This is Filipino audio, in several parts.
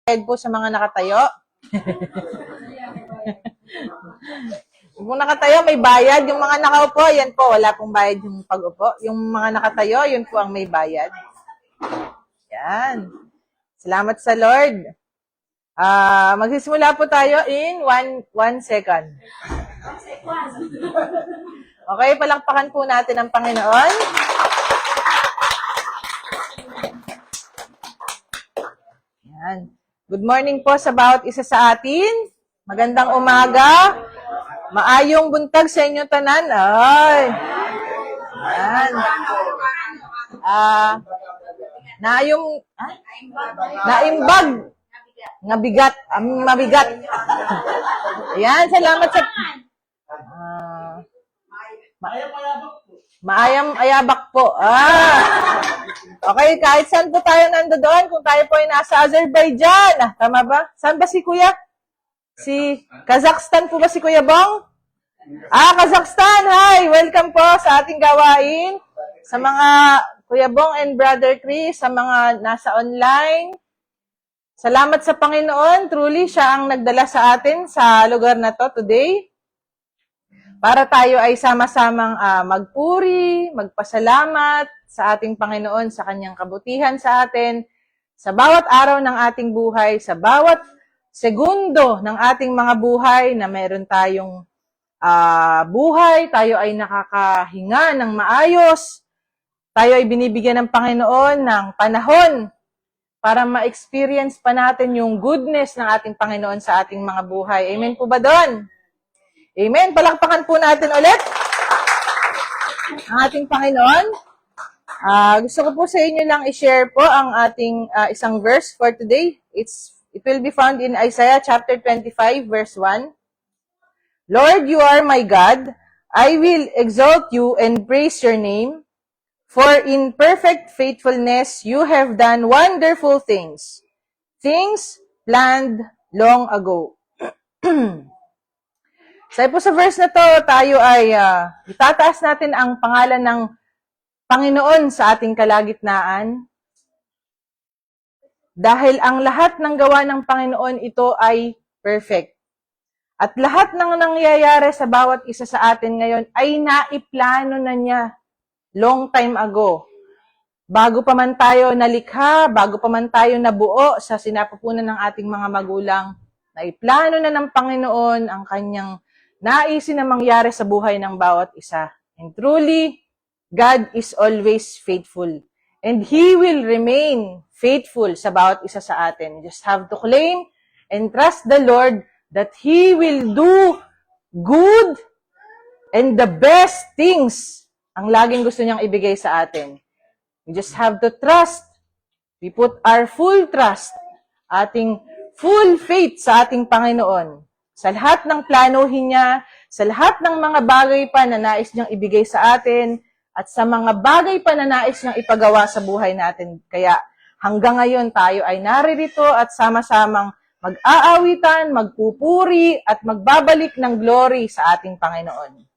Bayad po sa mga nakatayo. Kung nakatayo, may bayad. Yung mga nakaupo, yan po, wala pong bayad yung pag-upo. Yung mga nakatayo, yun po ang may bayad. Yan. Salamat sa Lord. Magsisimula po tayo in 1 second. Okay, palakpakan po natin ang Panginoon. Yan. Good morning po sa bawat isa sa atin. Magandang umaga. Maayong buntag sa inyo tanan. Ay. Yan. Naimbag. Nga bigat. Mabigat. Ayan, salamat sa... Maayam ayabak po. Okay, kahit saan po tayo nandoon, kung tayo po ay nasa Azerbaijan. Tama ba? Saan ba si Kuya? Si Kazakhstan po ba si Kuya Bong? Kazakhstan. Hi! Welcome po sa ating gawain. Sa mga Kuya Bong and Brother Chris, sa mga nasa online. Salamat sa Panginoon. Truly, siya ang nagdala sa atin sa lugar na to today. Para tayo ay sama-samang magpuri, magpasalamat sa ating Panginoon, sa kanyang kabutihan sa atin, sa bawat araw ng ating buhay, sa bawat segundo ng ating mga buhay na meron tayong buhay, tayo ay nakakahinga ng maayos, tayo ay binibigyan ng Panginoon ng panahon para ma-experience pa natin yung goodness ng ating Panginoon sa ating mga buhay. Amen po ba doon? Amen. Palakpakan po natin ulit ang ating Panginoon. Gusto ko po sa inyo lang i-share po ang ating isang verse for today. It will be found in Isaiah chapter 25 verse 1. Lord, you are my God. I will exalt you and praise your name. For in perfect faithfulness you have done wonderful things. Things planned long ago. Sa po sa verse na to, tayo ay itataas natin ang pangalan ng Panginoon sa ating kalagitnaan. Dahil ang lahat ng gawa ng Panginoon ito ay perfect. At lahat ng nangyayari sa bawat isa sa atin ngayon ay naiplano na niya long time ago. Bago pa man tayo nalikha, bago pa man tayo nabuo sa sinapupunan ng ating mga magulang, naiplano na ng Panginoon ang kanyang naisin na mangyari sa buhay ng bawat isa. And truly, God is always faithful. And He will remain faithful sa bawat isa sa atin. You just have to claim and trust the Lord that He will do good and the best things ang laging gusto niyang ibigay sa atin. We just have to trust. We put our full trust, ating full faith sa ating Panginoon. Sa lahat ng planohin niya, sa lahat ng mga bagay pa na nais niyang ibigay sa atin, at sa mga bagay pa na nais niyang ipagawa sa buhay natin. Kaya hanggang ngayon tayo ay naririto at sama-samang mag-aawitan, magpupuri, at magbabalik ng glory sa ating Panginoon.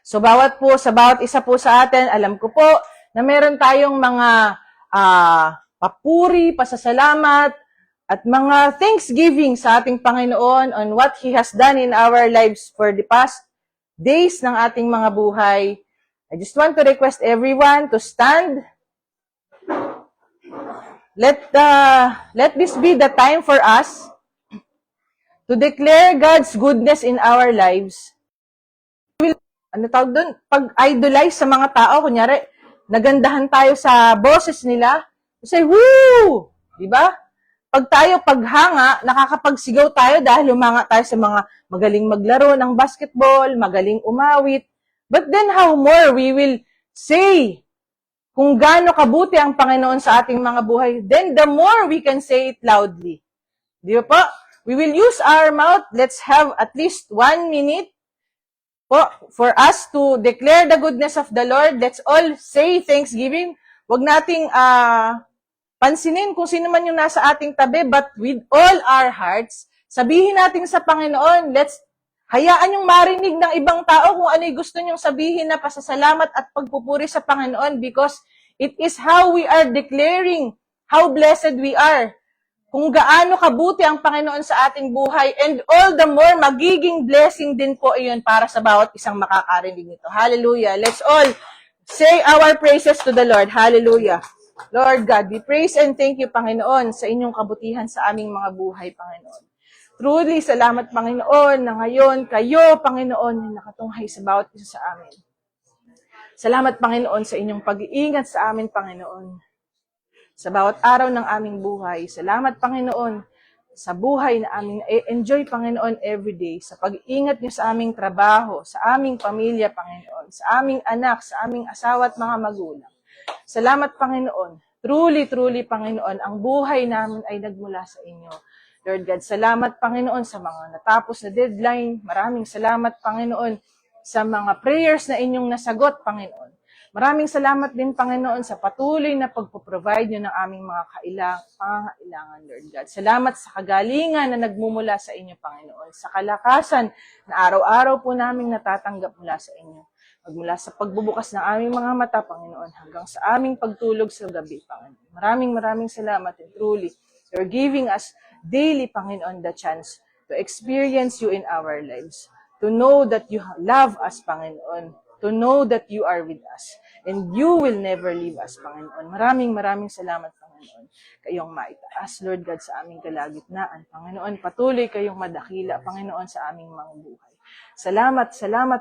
So sa bawat isa po sa atin, alam ko po na meron tayong mga papuri, pasasalamat, at mga thanksgiving sa ating Panginoon on what He has done in our lives for the past days ng ating mga buhay. I just want to request everyone to stand. Let this be the time for us to declare God's goodness in our lives. Pag-idolize sa mga tao, kunyari, nagandahan tayo sa boses nila, say, woo! Diba? Paghanga, nakakapagsigaw tayo dahil humanga tayo sa mga magaling maglaro ng basketball, magaling umawit. But then how more we will say kung gaano kabuti ang Panginoon sa ating mga buhay, then the more we can say it loudly. Di ba po? We will use our mouth. Let's have at least 1 minute for us to declare the goodness of the Lord. Let's all say thanksgiving. Huwag nating pansinin kung sino man yung nasa ating tabi, but with all our hearts, sabihin natin sa Panginoon, hayaan yung marinig ng ibang tao kung ano yung gusto nyong sabihin na pasasalamat at pagpupuri sa Panginoon, because it is how we are declaring how blessed we are. kung gaano kabuti ang Panginoon sa ating buhay, and all the more, magiging blessing din po iyon para sa bawat isang makakarinig nito. Hallelujah. Let's all say our praises to the Lord. Hallelujah. Lord God, we praise and thank you, Panginoon, sa inyong kabutihan sa aming mga buhay, Panginoon. Truly, salamat, Panginoon, na ngayon kayo, Panginoon, nakatunghay sa bawat isa sa amin. Salamat, Panginoon, sa inyong pag-iingat sa amin, Panginoon. Sa bawat araw ng aming buhay. Salamat, Panginoon, sa buhay na aming enjoy, Panginoon, everyday. Sa pag-iingat niyo sa aming trabaho, sa aming pamilya, Panginoon, sa aming anak, sa aming asawa at mga magulang. Salamat, Panginoon. Truly, truly, Panginoon, ang buhay namin ay nagmula sa inyo. Lord God, salamat, Panginoon, sa mga natapos na deadline. Maraming salamat, Panginoon, sa mga prayers na inyong nasagot, Panginoon. Maraming salamat din, Panginoon, sa patuloy na pagpo-provide nyo ng aming mga pangangailangan, Lord God. Salamat sa kagalingan na nagmumula sa inyo, Panginoon. Sa kalakasan na araw-araw po naming natatanggap mula sa inyo. Magmula sa pagbubukas ng aming mga mata, Panginoon, hanggang sa aming pagtulog sa gabi, Panginoon. Maraming salamat, and truly, you're giving us daily, Panginoon, the chance to experience you in our lives. To know that you love us, Panginoon. To know that you are with us. And you will never leave us, Panginoon. Maraming salamat, Panginoon. Kayong maitaas, Lord God, sa aming kalagitnaan. Panginoon, patuloy kayong madakila, Panginoon, sa aming mga buhay. Salamat,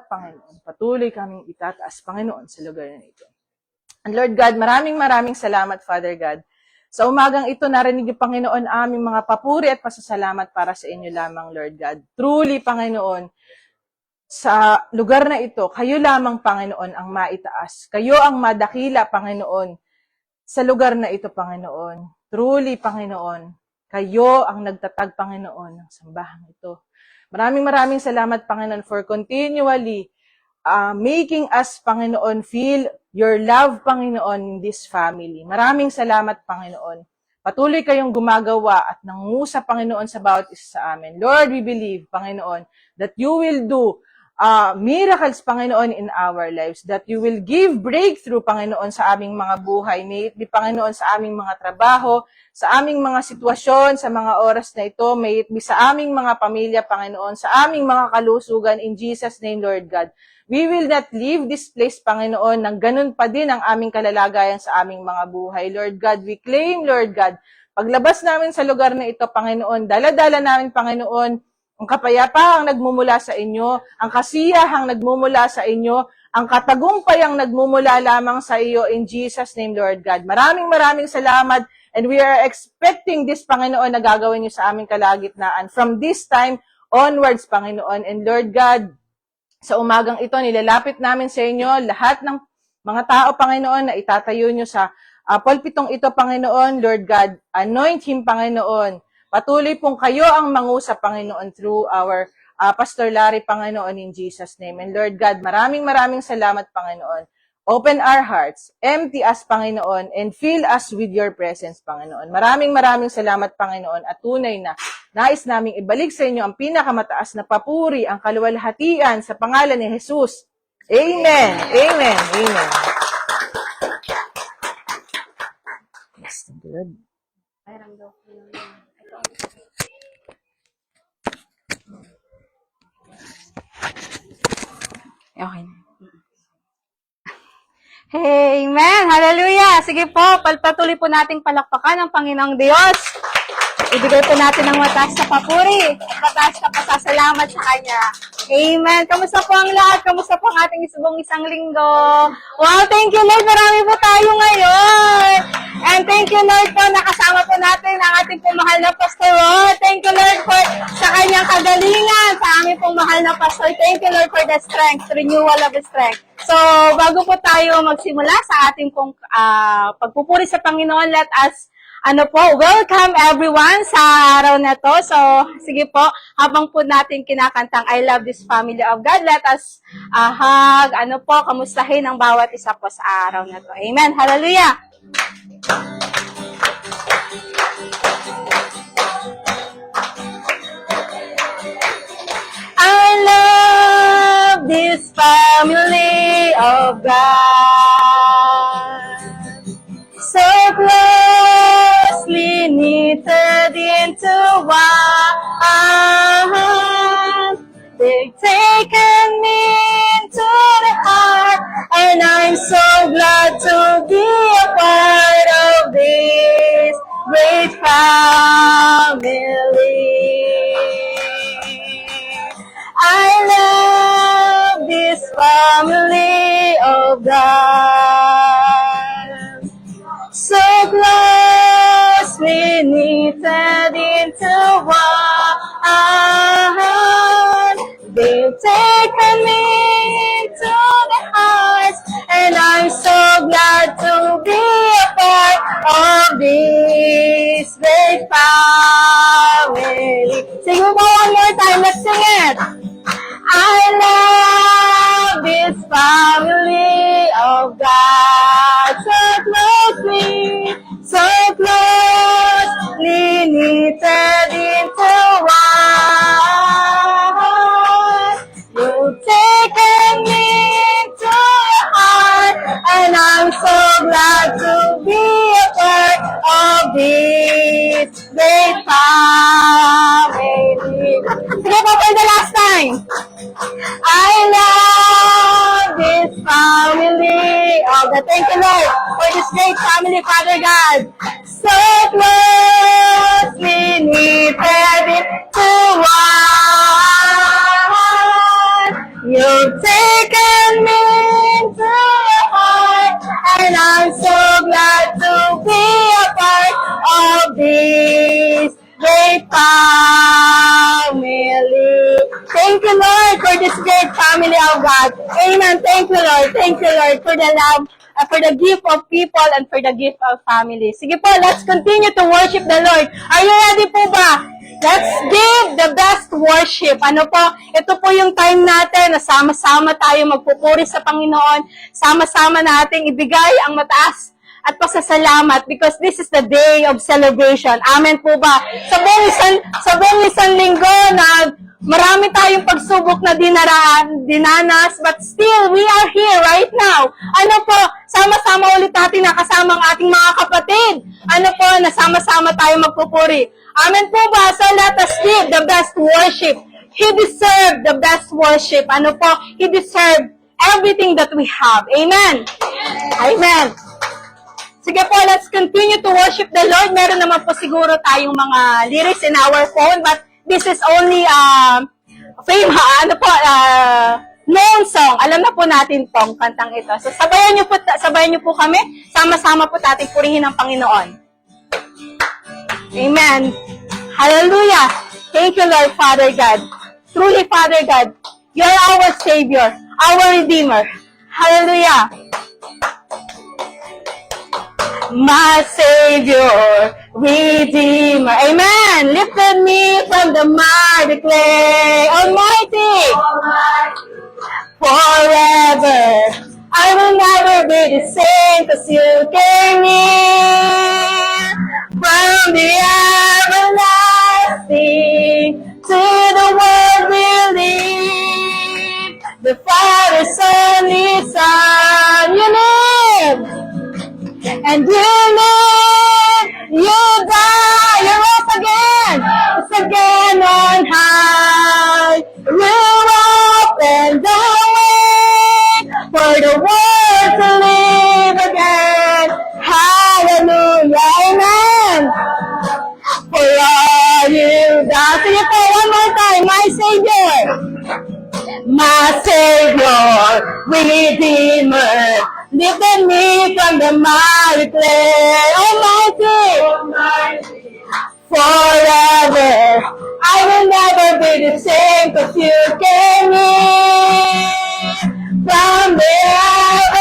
Panginoon. Patuloy kaming itataas, Panginoon, sa lugar na ito. And Lord God, maraming salamat, Father God. Sa umagang ito, narinig niyo, Panginoon, aming mga papuri at pasasalamat para sa inyo lamang, Lord God. Truly, Panginoon, sa lugar na ito, kayo lamang, Panginoon, ang maitaas. Kayo ang madakila, Panginoon, sa lugar na ito, Panginoon. Truly, Panginoon, kayo ang nagtatag, Panginoon, ng sambahan ito. Maraming salamat, Panginoon, for continually making us, Panginoon, feel your love, Panginoon, in this family. Maraming salamat, Panginoon. Patuloy kayong gumagawa at nangungusa, Panginoon, sa bawat isa sa amin. Lord, we believe, Panginoon, that you will do miracles, Panginoon, in our lives, that you will give breakthrough, Panginoon, sa aming mga buhay. May it be, Panginoon, sa aming mga trabaho, sa aming mga sitwasyon, sa mga oras na ito, may it be sa aming mga pamilya, Panginoon, sa aming mga kalusugan, in Jesus' name, Lord God. We will not leave this place, Panginoon, nang ganun pa din ang aming kalalagayan sa aming mga buhay. Lord God, we claim, Lord God, paglabas namin sa lugar na ito, Panginoon, dala-dala namin, Panginoon, ang kapayapaang nagmumula sa inyo, ang kasiyahang nagmumula sa inyo, ang katagumpayang nagmumula lamang sa iyo, in Jesus' name, Lord God. Maraming salamat, and we are expecting this, Panginoon, na gagawin niyo sa aming kalagitnaan from this time onwards, Panginoon. And Lord God, sa umagang ito, nilalapit namin sa inyo lahat ng mga tao, Panginoon, na itatayo niyo sa pulpitong ito, Panginoon. Lord God, anoint him, Panginoon. Patuloy pong kayo ang mangusap, Panginoon, through our Pastor Larry, Panginoon, in Jesus' name. And Lord God, maraming salamat, Panginoon. Open our hearts, empty us, Panginoon, and fill us with your presence, Panginoon. Maraming salamat, Panginoon, at tunay na nais naming ibalik sa inyo ang pinakamataas na papuri, ang kaluwalhatian sa pangalan ni Jesus. Amen. Yes, good. Okay. Amen! Hallelujah! Sige po, patuloy po nating palakpakan ang Panginoong Diyos. Ibigay po natin ng mataas na papuri at mataas na pasasalamat sa Kanya. Amen! Kamusta po ang lahat? Kamusta po ang ating isang linggo? Wow! Thank you, Lord! Marami po tayo ngayon! And thank you, Lord, po nakasama po natin ang ating pong mahal na pastor. Thank you, Lord, for sa kanyang kagalingan, sa aming pong mahal na pastor. Thank you, Lord, for the strength, renewal of the strength. So, bago po tayo magsimula sa ating pong pagpupuri sa Panginoon, let us welcome everyone sa araw na to. So, sige po, habang po natin kinakantang I love this family of God, let us kamustahin ang bawat isa po sa araw na to. Amen. Hallelujah. I love this family of God, so closely knitted into one. They've taken me into the heart, and I'm so glad to be a part of this great family. I love this family of God, so closely knitted into one. They've taken me into the hearts, and I'm so glad to be a part of this great family. Sing mo one more time. Let's sing it. I love this family of God, so closely knitted into one. You've taken me into your heart, and I'm so glad to be a part of this great family. Sige po for the last time. I love this family. Oh, God, thank you, Lord, for this great family, Father God. So closely knitted into one. You've taken me into your heart, and I'm so glad to be a part of this great family. Thank you, Lord, for this great family of God. Amen. Thank you, Lord. Thank you, Lord, for the love, for the gift of people, and for the gift of family. Sige po, let's continue to worship the Lord. Are you ready po ba? Let's give the best worship. Ano po? Ito po yung time natin na sama-sama tayo magpupuri sa Panginoon. Sama-sama nating ibigay ang mataas at pasasalamat because this is the day of celebration. Amen po ba? Sa buong isang linggo na marami tayong pagsubok na dinanas, but still, we are here right now. Ano po, sama-sama ulit natin nakasama ang ating mga kapatid. Ano po, nasama-sama tayo magpupuri. Amen po ba? So let us give the best worship. He deserved the best worship. Ano po, He deserved everything that we have. Amen? Amen. Sige po, let's continue to worship the Lord. Meron naman po siguro tayong mga lyrics in our phone, but this is only known song. Alam na po natin tong kantang ito. So sabayan niyo po kami. Sama-sama po natin purihin ang Panginoon. Amen. Hallelujah. Thank you, Lord, Father God. Truly, Father God, you're our Savior, our Redeemer. Hallelujah. My Savior, Redeemer. Amen. Lifted me from the miry clay. Almighty. Forever. I will never be the same because you came near. From the everlasting to the world we live. The Father, Son, His Son, you live. And you live, you die, you rose again, it's again on high. You opened the way for the world to live again. Hallelujah, amen. For all you done. Sige po, one more time, my Savior. My Savior, Redeemer. Lifted me from the miry clay, Almighty, forever. I will never be the same, 'cause you came in from the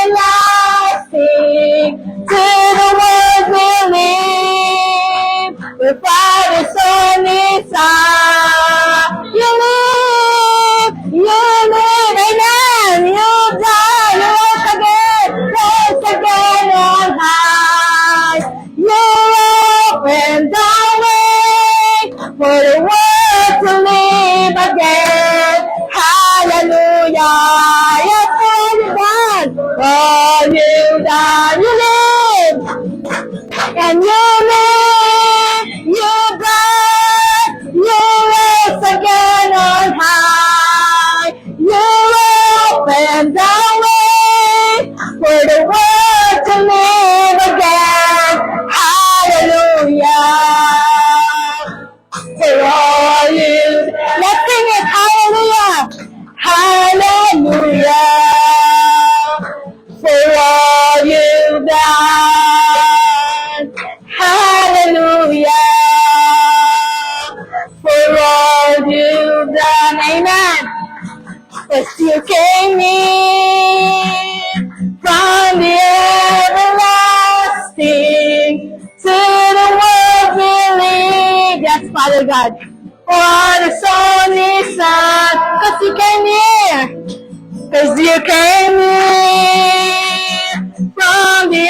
everlasting to the world we live. The Father, Son, His Son. You live, amen. You die, you rose again on high. You open the way for the world to live again. Hallelujah. Yes, all you done, you live. And you live, you die, 'Cause you came in from the everlasting to the world we live. Yes, Father God. For the only Son, 'cause you came here. 'Cause you came in from the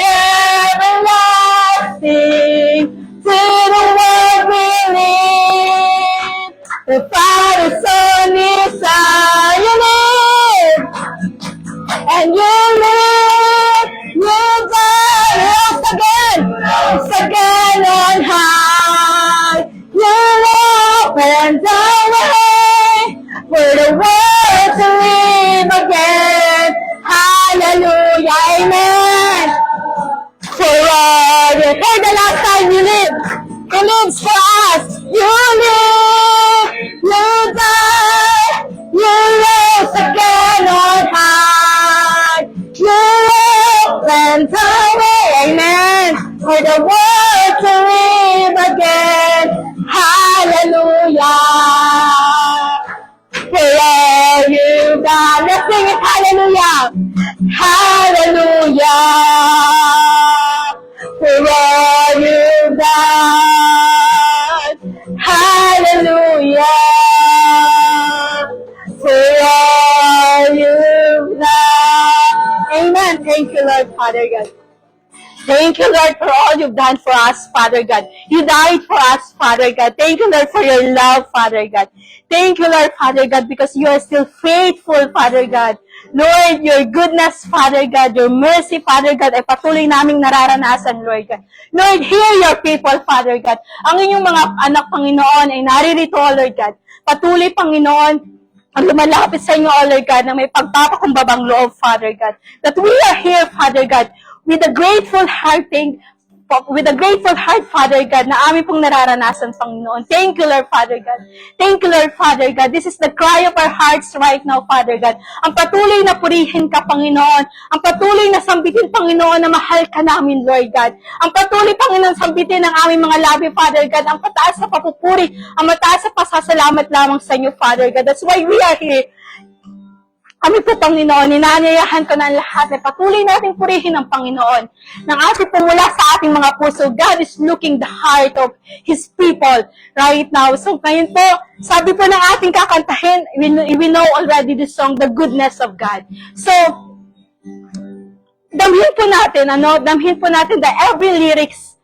everlasting to the world we live. The Father, Son, is you live, and you live, you die, once again on high. You opened the way for the world to live again. Hallelujah, amen. For all you heard the last time you lived, He lives for us. You live, you die, you rose again on high. You opened the way, amen, for the world to live again. Hallelujah. For all you've done. Let's sing it, hallelujah. Hallelujah. For all you've done. Hallelujah. For all you've done. Amen. Thank you, Lord, Father God. Thank you, Lord, for all you've done for us, Father God. You died for us, Father God. Thank you, Lord, for your love, Father God. Thank you, Lord, Father God, because you are still faithful, Father God. Lord, your goodness, Father God, your mercy, Father God, ay patuloy naming nararanasan, Lord God. Lord, hear your people, Father God. Ang inyong mga anak, Panginoon, ay naririto, Lord God. Patuloy, Panginoon, ang lumalapit sa inyo, O Lord God, na may pagpapakumbabang loob, Father God. That we are here, Father God, with a grateful heart, Father God, na amin pong nararanasan, Panginoon. Thank you, Lord, Father God. Thank you, Lord, Father God. This is the cry of our hearts right now, Father God. Ang patuloy na purihin ka, Panginoon. Ang patuloy na sambitin, Panginoon, na mahal ka namin, Lord God. Ang patuloy, Panginoon, sambitin ng aming mga labi, Father God. Ang pataas na papupuri, ang mataas na pasasalamat lamang sa inyo, Father God. That's why we are here. Kami po, Panginoon, ninanayahan ko na ang lahat na patuloy nating purihin ang Panginoon. Nang ating pumula sa ating mga puso, God is looking the heart of His people right now. So, ngayon po, sabi po ng ating kakantahin, we know already the song, The Goodness of God. So, damhin po natin the every lyrics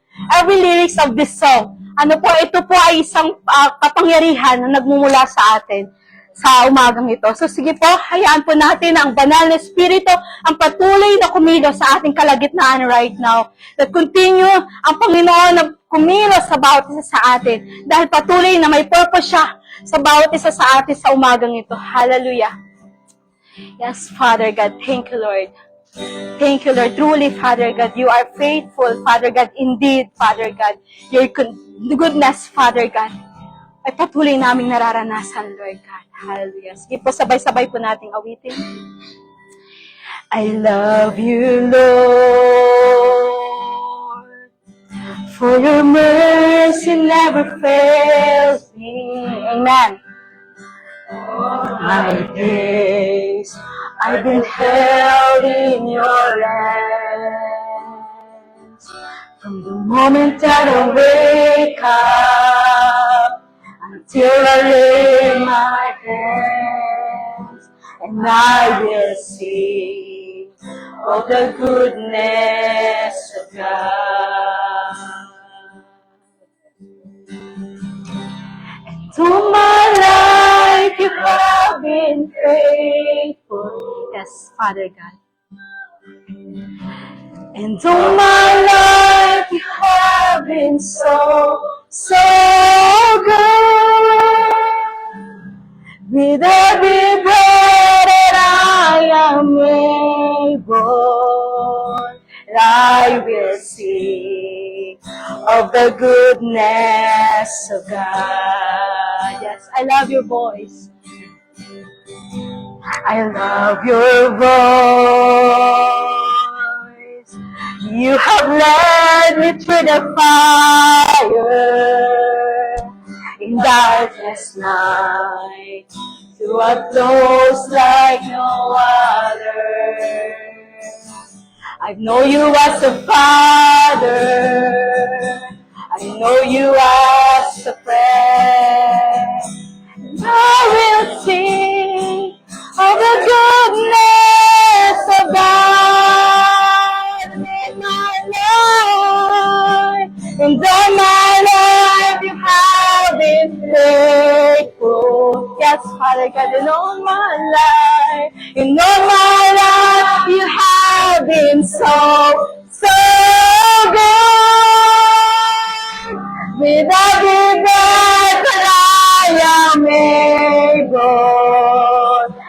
of this song. Ito po ay isang kapangyarihan na nagmumula sa atin sa umagang ito. So sige po, hayaan po natin ang banal na Espiritu ang patuloy na kumilos sa ating kalagitnaan right now. That continue ang Panginoon na kumilos sa bawat isa sa atin dahil patuloy na may purpose siya sa bawat isa sa atin sa umagang ito. Hallelujah. Yes, Father God. Thank you, Lord. Thank you, Lord. Truly, Father God, you are faithful, Father God. Indeed, Father God, your goodness, Father God, ay patuloy naming nararanasan, Lord God. Hallelujah. Sige po, sabay-sabay po nating awitin. I love you, Lord, for your mercy never fails me. Amen. My days, I've been held in your hands. From the moment that I wake up until I lay my hands, and I will sing of the goodness of God. And all my life you have been faithful. Yes, Father God. And all my life you have been so, so good. With every breath that I am able, I will sing of the goodness of God. Yes, I love your voice. I love your voice. You have led me through the fire in darkest night, to what flows like no other. I know you as a father. I know you as a friend. I will sing of the goodness of God in my life. And all my life you have been faithful. Yes, Father God, in all my life. In all my life you have been so good. With every breath that I am able,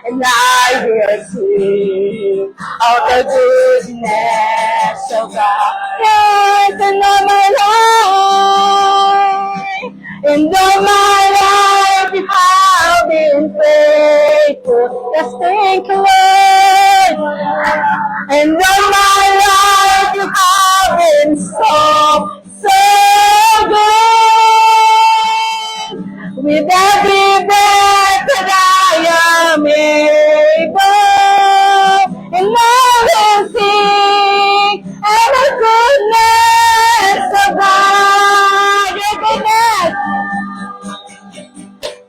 and I will sing of the goodness of God. Yes, in all my life, in all my life, you have been faithful. Yes, thank you, Lord. And all my life, you have been so good. With every breath that I am able, and I will sing of the goodness of God.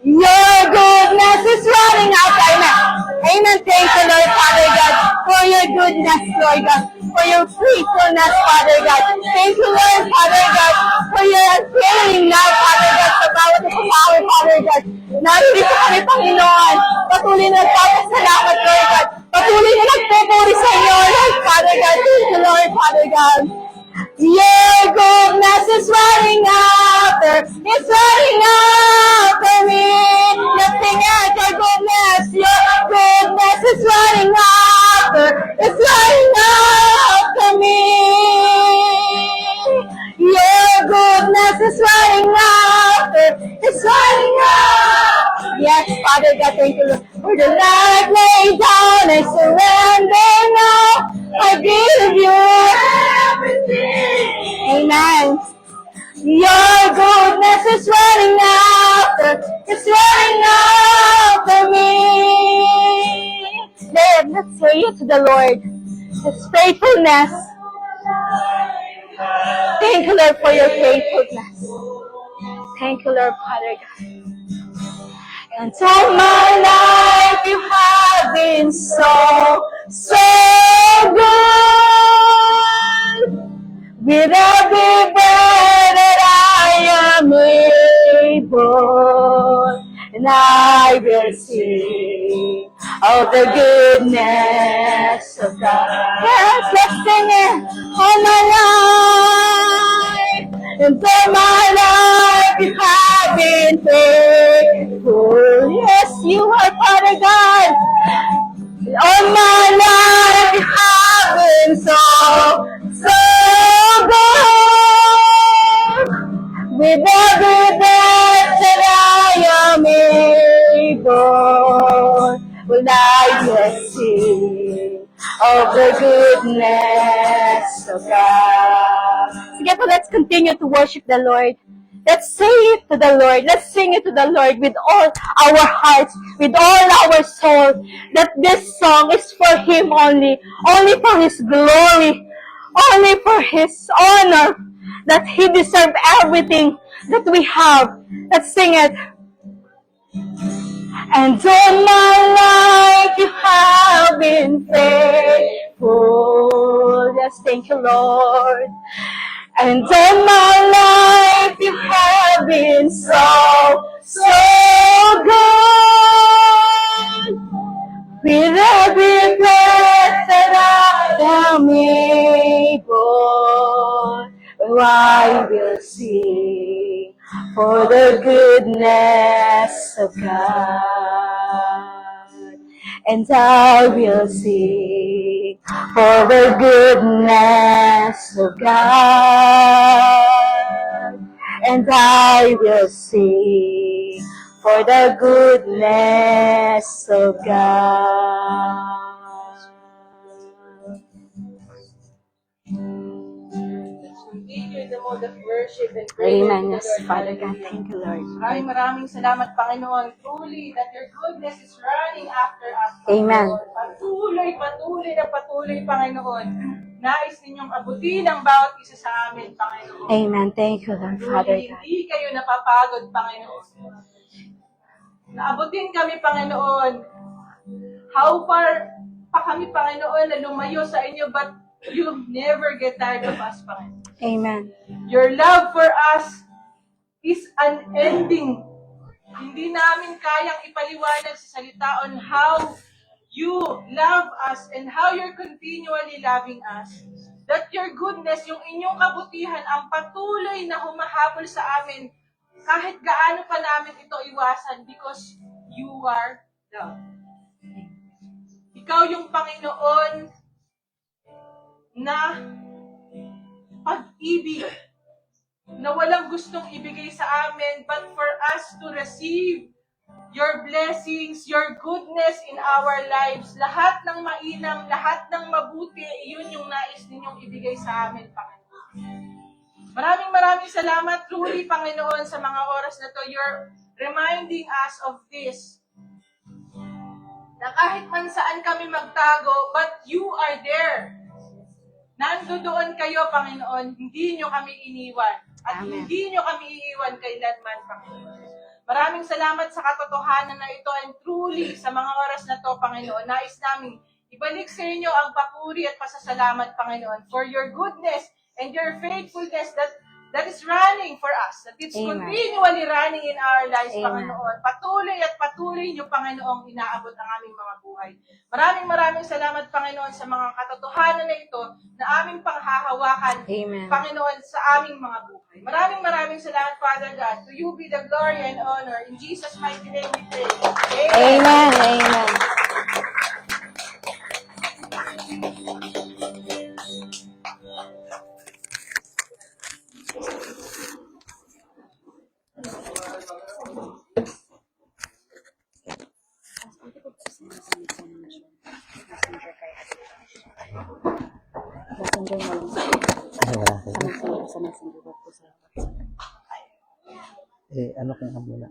Your goodness is running out. Amen. Amen. Thank you, Lord Father God, for your goodness, Lord God, for your faithfulness, Father God. Thank you, Lord Father God, for your healing now, Father God, sa bawat power, Father God. Narito kami, Panginoon. Patuloy na nagpapasalamat, Lord God. Patuloy na nagpupuri sa inyo, Lord Father God. Thank you, Lord Father God. Your goodness is running after, it's running after me. Nothing else, your goodness is running after, it's running after me. Your goodness is running after, it's running after. Yes, Father God, thank you, Lord. For the life laid down, I surrender now. I give you everything. Amen. Your goodness is running after, it's running after me. Let's say it to the Lord. His faithfulness. Thank you, Lord, for your faithfulness. Thank you, Lord, Father God. And all my life you have been so good. With every breath that I am able, and I will sing of the goodness of God. Yes, let's sing it all my life. And all my life you have been faithful. Yes, you are, Father God. All my life you have been so good. With every breath that I am able, will I just sing of the goodness of God. Sige po, let's continue to worship the Lord. Let's say it to the Lord. Let's sing it to the Lord with all our hearts, with all our soul, that this song is for Him only for His glory, only for His honor, that He deserves everything that we have. Let's sing it. And all my life you have been faithful. Yes, thank you, Lord. And all my life you have been so good. With every breath that I am able, I will sing for the goodness of God. And I will sing for the goodness of God. And I will sing for the goodness of God. Let's continue the all the worship and praise. Amen. to the Yes, Lord. Father God. Hallelujah. Thank you, Lord. Maraming salamat, Panginoon. Truly, that your goodness is running after us, Amen. Panginoon. Patuloy, Panginoon. Nais ninyong abutin ang bawat isa sa amin, Panginoon. Amen. Thank you, Lord, Father Truly, God. hindi kayo napapagod, Panginoon. Naabutin kami, Panginoon. How far pa kami, Panginoon, na lumayo sa inyo, but you never get tired of us, Panginoon. Amen. Your love for us is unending. Hindi namin kayang ipaliwanag sa salita on how you love us and how you're continually loving us. That your goodness, yung inyong kabutihan, ang patuloy na humahabol sa amin kahit gaano pa namin ito iwasan because you are love. Ikaw yung Panginoon na pag-ibig na walang gustong ibigay sa amin but for us to receive your blessings, your goodness in our lives. Lahat ng mainam, lahat ng mabuti, yun yung nais ninyong ibigay sa amin, Panginoon. Maraming salamat, truly, Panginoon, sa mga oras na to. You're reminding us of this. Na kahit man saan kami magtago, but you are there. Nandoon kayo, Panginoon, hindi nyo kami iniwan. At Amen. hindi nyo kami iiwan kailanman, Panginoon. Maraming salamat sa katotohanan na ito and truly sa mga oras na to, Panginoon, nais namin ibalik sa inyo ang papuri at pasasalamat, Panginoon, for your goodness and your faithfulness that is running for us, that it's Amen. continually running in our lives, Amen. Panginoon. Patuloy niyo, Panginoong, inaabot ang aming mga buhay. Maraming salamat, Panginoon, sa mga katotohanan na ito na aming panghahawakan, Amen. Panginoon, sa aming mga buhay. Maraming salamat, Father God. To you be the glory and honor. In Jesus' mighty name we pray. Amen. Amen. Messenger mo lang sa sa messenger ko sa Ano kung muna?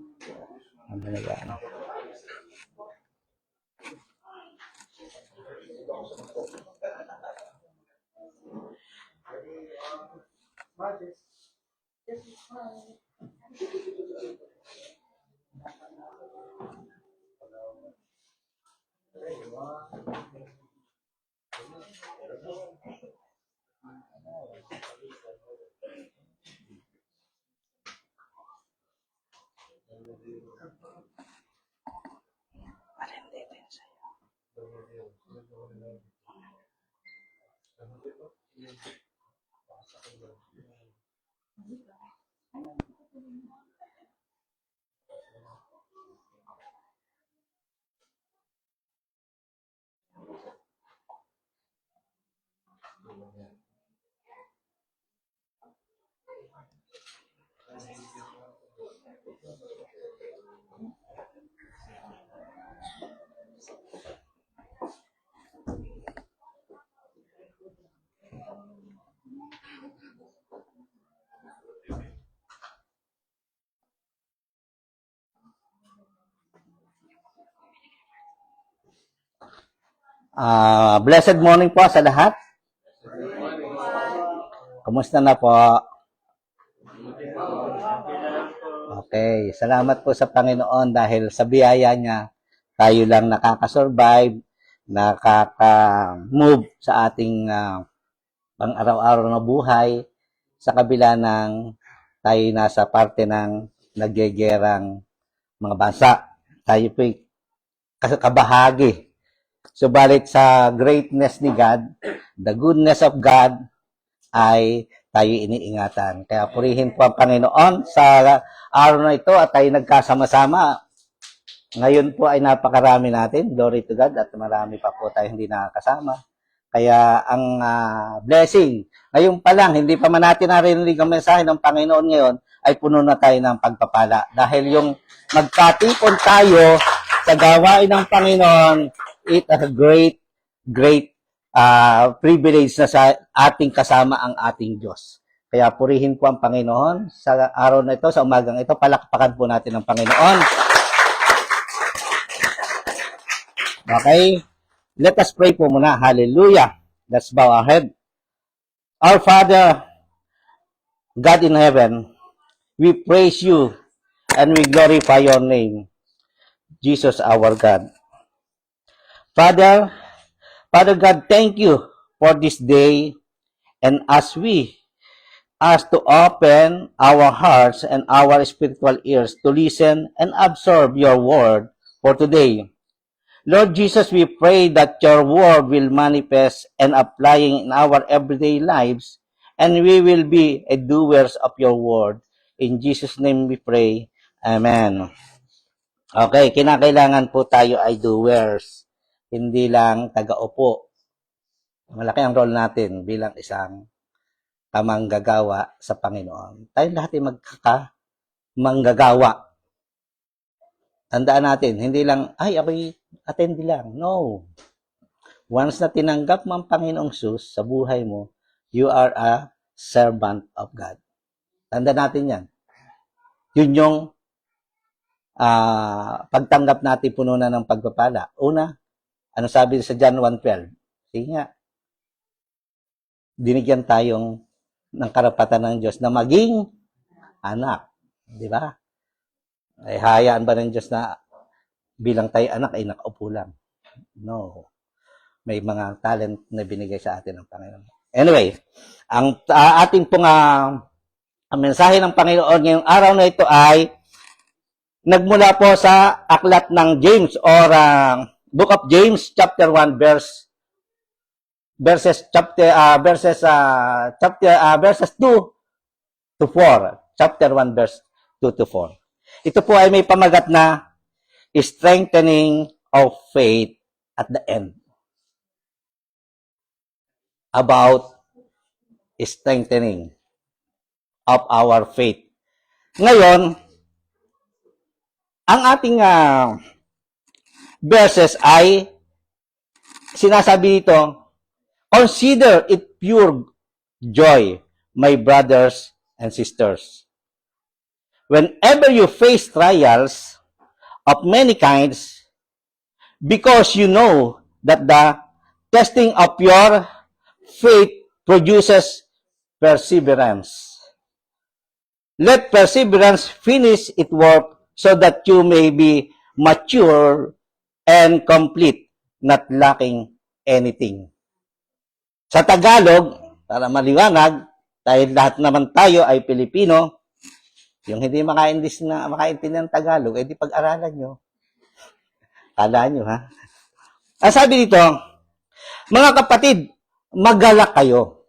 Ano na yan? Blessed morning po sa lahat. Kumusta na po? Okay, salamat po sa Panginoon dahil sa biyaya niya, tayo lang nakaka-survive, nakaka-move sa ating pang-araw-araw na buhay sa kabila ng tayo nasa parte ng nagyegerang mga bansa. Tayo po'y kabahagi. Subalit sa greatness ni God, the goodness of God, ay tayo iniingatan. Kaya purihin po ang Panginoon sa araw na ito at tayo nagkasama-sama. Ngayon po ay napakarami natin. Glory to God. At marami pa po tayo hindi nakakasama. Kaya ang blessing, ngayon pa lang, hindi pa man natin narinig ang mensahe ng Panginoon ngayon, ay puno na tayo ng pagpapala. Dahil yung magkatipon tayo sa gawain ng Panginoon, it is a great privilege na sa ating kasama ang ating Diyos. Kaya purihin po ang Panginoon sa araw na ito, sa umagang ito. Palakpakan po natin ang Panginoon. Okay? Let us pray po muna. Hallelujah. Let's bow our head. Our Father, God in heaven, we praise you and we glorify your name, Jesus our God. Father God, thank you for this day, and as we ask to open our hearts and our spiritual ears to listen and absorb your word for today. Lord Jesus, we pray that your word will manifest and applying in our everyday lives, and we will be a doers of your word. In Jesus' name we pray. Amen. Okay, kinakailangan po tayo ay doers, hindi lang taga-upo. Malaki ang role natin bilang isang kamanggagawa sa Panginoon. Tayo lahat ay magkakamanggagawa. Tandaan natin, hindi lang, ay, ako'y attend lang. No. Once na tinanggap mo ang Panginoong Sus sa buhay mo, you are a servant of God. Tandaan natin yan. Yun yung pagtanggap natin puno na ng pagpapala. Una, ano sabi sa John 1:12? Sige nga, dinigyan tayong ng karapatan ng Diyos na maging anak. Di ba? Ay hayaan ba ng Diyos na bilang tayo anak ay nakaupo lang? No. May mga talent na binigay sa atin ng Panginoon. Anyway, ang ating pong ang mensahe ng Panginoon ngayong araw na ito ay nagmula po sa aklat ng James or Book of James chapter 1 verses 2 to 4. Chapter 1 verse 2 to 4. Ito po ay may pamagat na strengthening of faith at the end. About strengthening of our faith. Ngayon, ang ating verses ay sinasabi dito, consider it pure joy, my brothers and sisters, whenever you face trials of many kinds, because you know that the testing of your faith produces perseverance. Let perseverance finish its work so that you may be mature and complete, not lacking anything. Sa Tagalog, para maliwanag, dahil lahat naman tayo ay Pilipino, yung hindi makaintindihan ng Tagalog, di pag-aralan nyo. Kala nyo, ha? Sabi dito, mga kapatid, magalak kayo.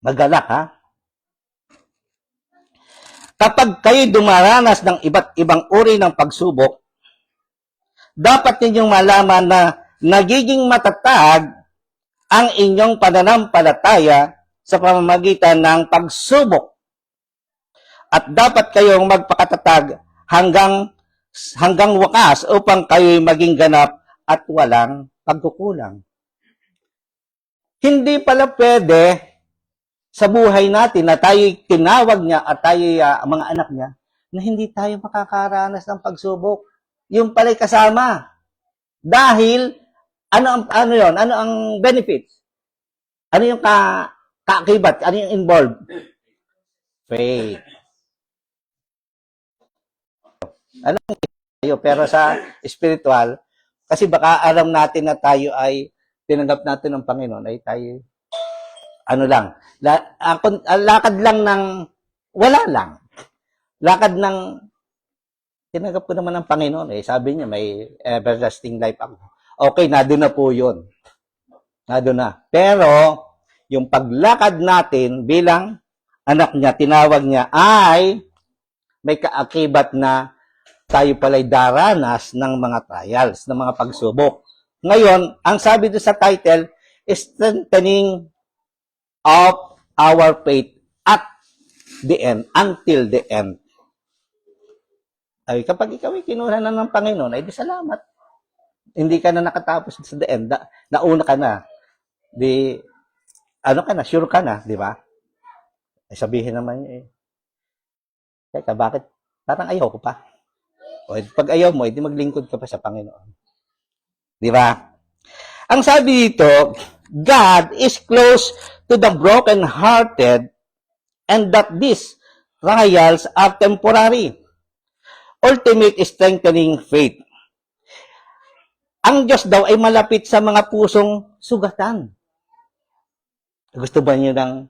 Magalak, ha? Kapag kayo dumaranas ng iba't ibang uri ng pagsubok, dapat ninyong malaman na nagiging matatag ang inyong pananampalataya sa pamamagitan ng pagsubok. At dapat kayong magpakatatag hanggang wakas upang kayo'y maging ganap at walang pagkukulang. Hindi pala pwede sa buhay natin na tayo'y tinawag niya at tayo'y mga anak niya na hindi tayo makakaranas ng pagsubok. Yung pala'y kasama. Dahil, ano ang benefits? Ano yung kaakibat? Ano yung involved? Faith. Ano tayo? Pero sa spiritual, kasi baka alam natin na tayo ay tinanggap natin ng Panginoon, ay tayo, lakad lang ng, wala lang. Lakad ng, tinanggap ko naman ng Panginoon, sabi niya, may everlasting life ako. Okay, nandun na po yun. Nandun na. Pero, yung paglakad natin bilang anak niya, tinawag niya, ay may kaakibat na tayo pala'y daranas ng mga trials, ng mga pagsubok. Ngayon, ang sabi doon sa title, strengthening of our faith at the end, until the end. Ay, kapag ikaw ay kinuha na ng Panginoon, ay di salamat. Hindi ka na nakatapos sa the end. Nauna ka na. Di, ano ka na, sure ka na, di ba? Eh, sabihin naman niya, teka, bakit? Parang ayaw ko pa. O, pag ayaw mo, edi maglingkod ka pa sa Panginoon. Di ba? Ang sabi dito, God is close to the broken-hearted and that these trials are temporary. Ultimate strengthening faith. Ang Diyos daw ay malapit sa mga pusong sugatan. Gusto ba niyo ng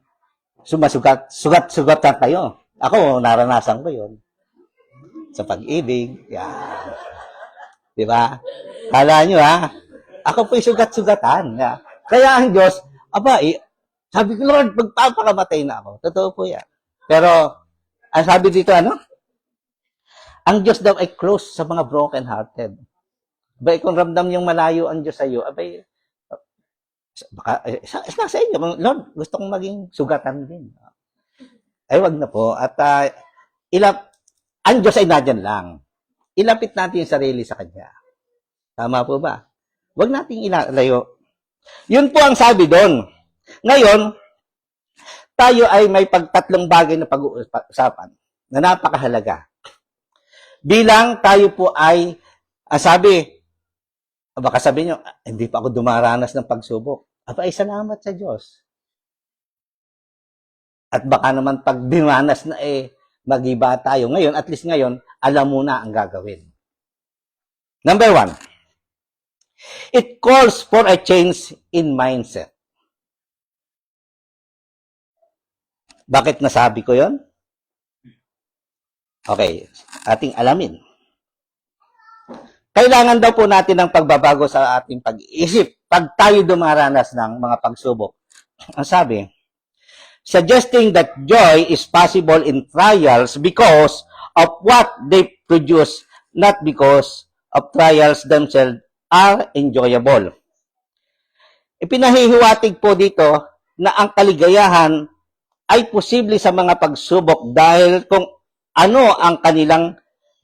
sugat-sugatan kayo? Ako, naranasan ko yun. Sa pag-ibig. Yan. Di ba? Kala nyo, ha? Ako po'y sugat-sugatan. Ya. Kaya ang Diyos, sabi ko, Lord, magpapakamatay na ako. Totoo po yan. Pero, ang sabi dito, ano? Ang Diyos daw ay close sa mga broken-hearted. Abay, kung ramdam yung malayo ang Diyos sa iyo, baka, sa inyo, Lord, gusto kong maging sugatan din. Ay, wag na po. At, ang Diyos ay nadyan lang. Ilapit natin yung sarili sa Kanya. Tama po ba? Wag nating ilalayo. Yun po ang sabi doon. Ngayon, tayo ay may pagtatlong bagay na pag-uusapan na napakahalaga. Bilang tayo po ay, baka sabihin nyo, hindi pa ako dumaranas ng pagsubok. Ay, salamat sa Diyos. At baka naman pag dinanas na mag-iba tayo. Ngayon, at least ngayon, alam mo na ang gagawin. Number 1, it calls for a change in mindset. Bakit nasabi ko yon? Okay, ating alamin. Kailangan daw po natin ng pagbabago sa ating pag-iisip pag tayo dumaranas ng mga pagsubok. Ang sabi, suggesting that joy is possible in trials because of what they produce, not because of trials themselves are enjoyable. Ipinahihiwatig po dito na ang kaligayahan ay posible sa mga pagsubok dahil kung ano ang kanilang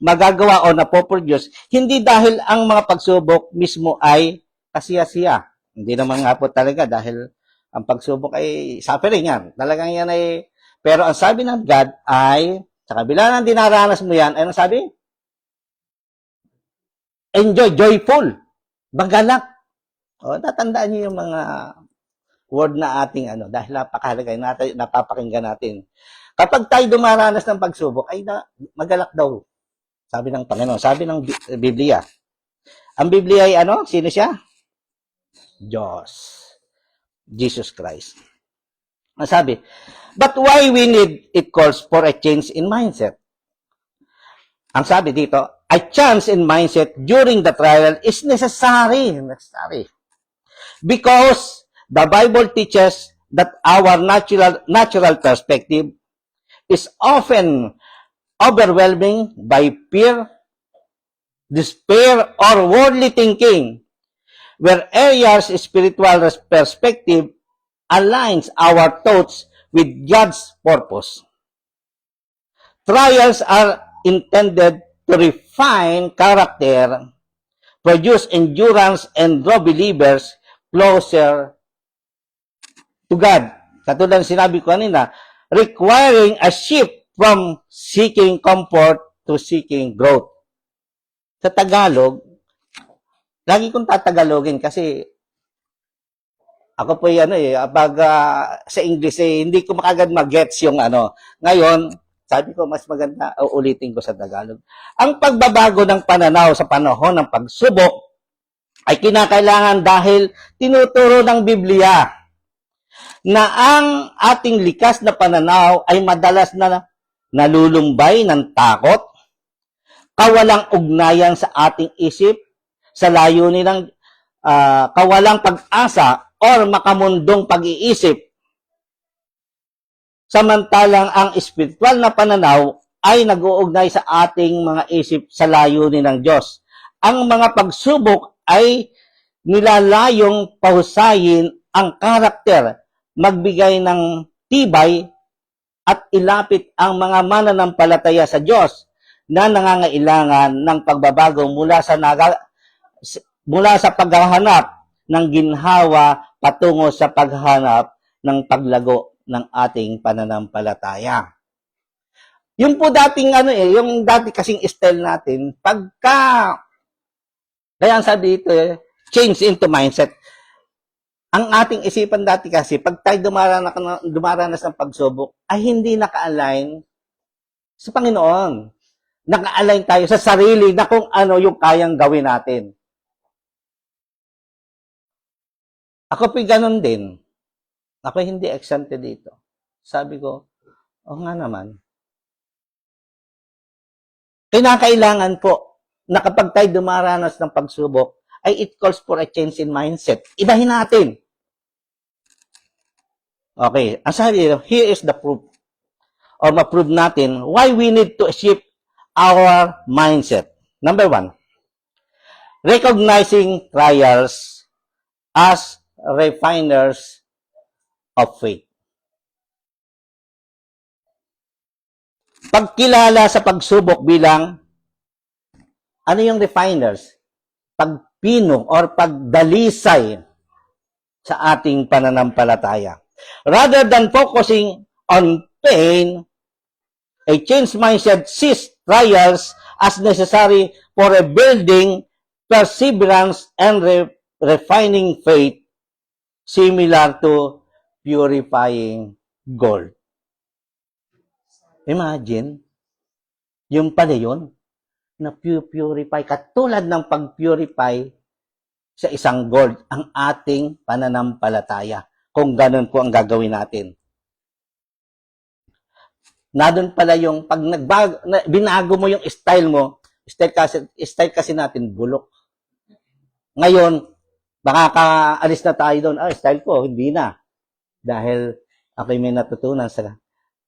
magagawa o napoproduce, hindi dahil ang mga pagsubok mismo ay kasiya-siya. Hindi naman nga po talaga dahil ang pagsubok ay suffering yan. Talagang yan ay, pero ang sabi ng God ay, sa kabila ng dinaranas mo yan, ay ang sabi? Enjoy, joyful, magalak. O, tatandaan niyo yung mga word na ating dahil napakahalaga natin, napapakinggan natin. Kapag tayo dumaranas ng pagsubok, ay magalak daw. Sabi ng Panginoon, sabi ng Biblia. Ang Biblia ay Sino siya? Diyos. Jesus Christ. Ang sabi, but why we need it calls for a change in mindset. Ang sabi dito, a change in mindset during the trial is necessary. Because the Bible teaches that our natural perspective is often overwhelming by fear, despair, or worldly thinking, where areas spiritual perspective aligns our thoughts with God's purpose. Trials are intended to refine character, produce endurance, and draw believers closer to God. Katulad ng sinabi ko kanina, requiring a shift from seeking comfort to seeking growth. Sa Tagalog, lagi kong tatagalogin kasi ako po pag sa English hindi ko makagad mag-gets yung Ngayon, sabi ko mas maganda uulitin ko sa Tagalog. Ang pagbabago ng pananaw sa panahon ng pagsubok ay kinakailangan dahil tinuturo ng Biblia na ang ating likas na pananaw ay madalas na nalulumbay ng takot, kawalang ugnayan sa ating isip, sa layunin ng kawalang pag-asa or makamundong pag-iisip. Samantalang ang espiritual na pananaw ay nag-uugnay sa ating mga isip sa layunin ng Diyos. Ang mga pagsubok ay nilalayong pahusayin ang karakter, magbigay ng tibay at ilapit ang mga mananampalataya sa Diyos na nangangailangan ng pagbabago mula sa paghahanap ng ginhawa patungo sa paghanap ng paglago ng ating pananampalataya. Yung po dating yung dati kasing style natin, kaya ang sabi dito change into mindset. Ang ating isipan dati kasi, pag tayo dumaranas ng pagsubok, ay hindi naka-align sa Panginoon. Naka-align tayo sa sarili na kung ano yung kayang gawin natin. Ako po ganun din. Ako hindi exempted dito. Sabi ko, nga naman. Kinakailangan po na kapag tayo dumaranas ng pagsubok, ay it calls for a change in mindset. Ibahin natin. Okay, ang sabi dito, here is the proof. Or ma-prove natin why we need to shift our mindset. Number 1, recognizing trials as refiners of faith. Pagkilala sa pagsubok bilang, ano yung refiners? Pagpino or pagdalisay sa ating pananampalataya. Rather than focusing on pain, a changed mindset sees trials as necessary for rebuilding perseverance and refining faith, similar to purifying gold. Imagine, yung pala yun, na purify, katulad ng pag-purify sa isang gold, ang ating pananampalataya. Kung ganun po ang gagawin natin. Nadun pala yung, pag binago mo yung style mo, style kasi natin bulok. Ngayon, baka kaalis na tayo doon, style ko, hindi na. Dahil ako'y may natutunan sa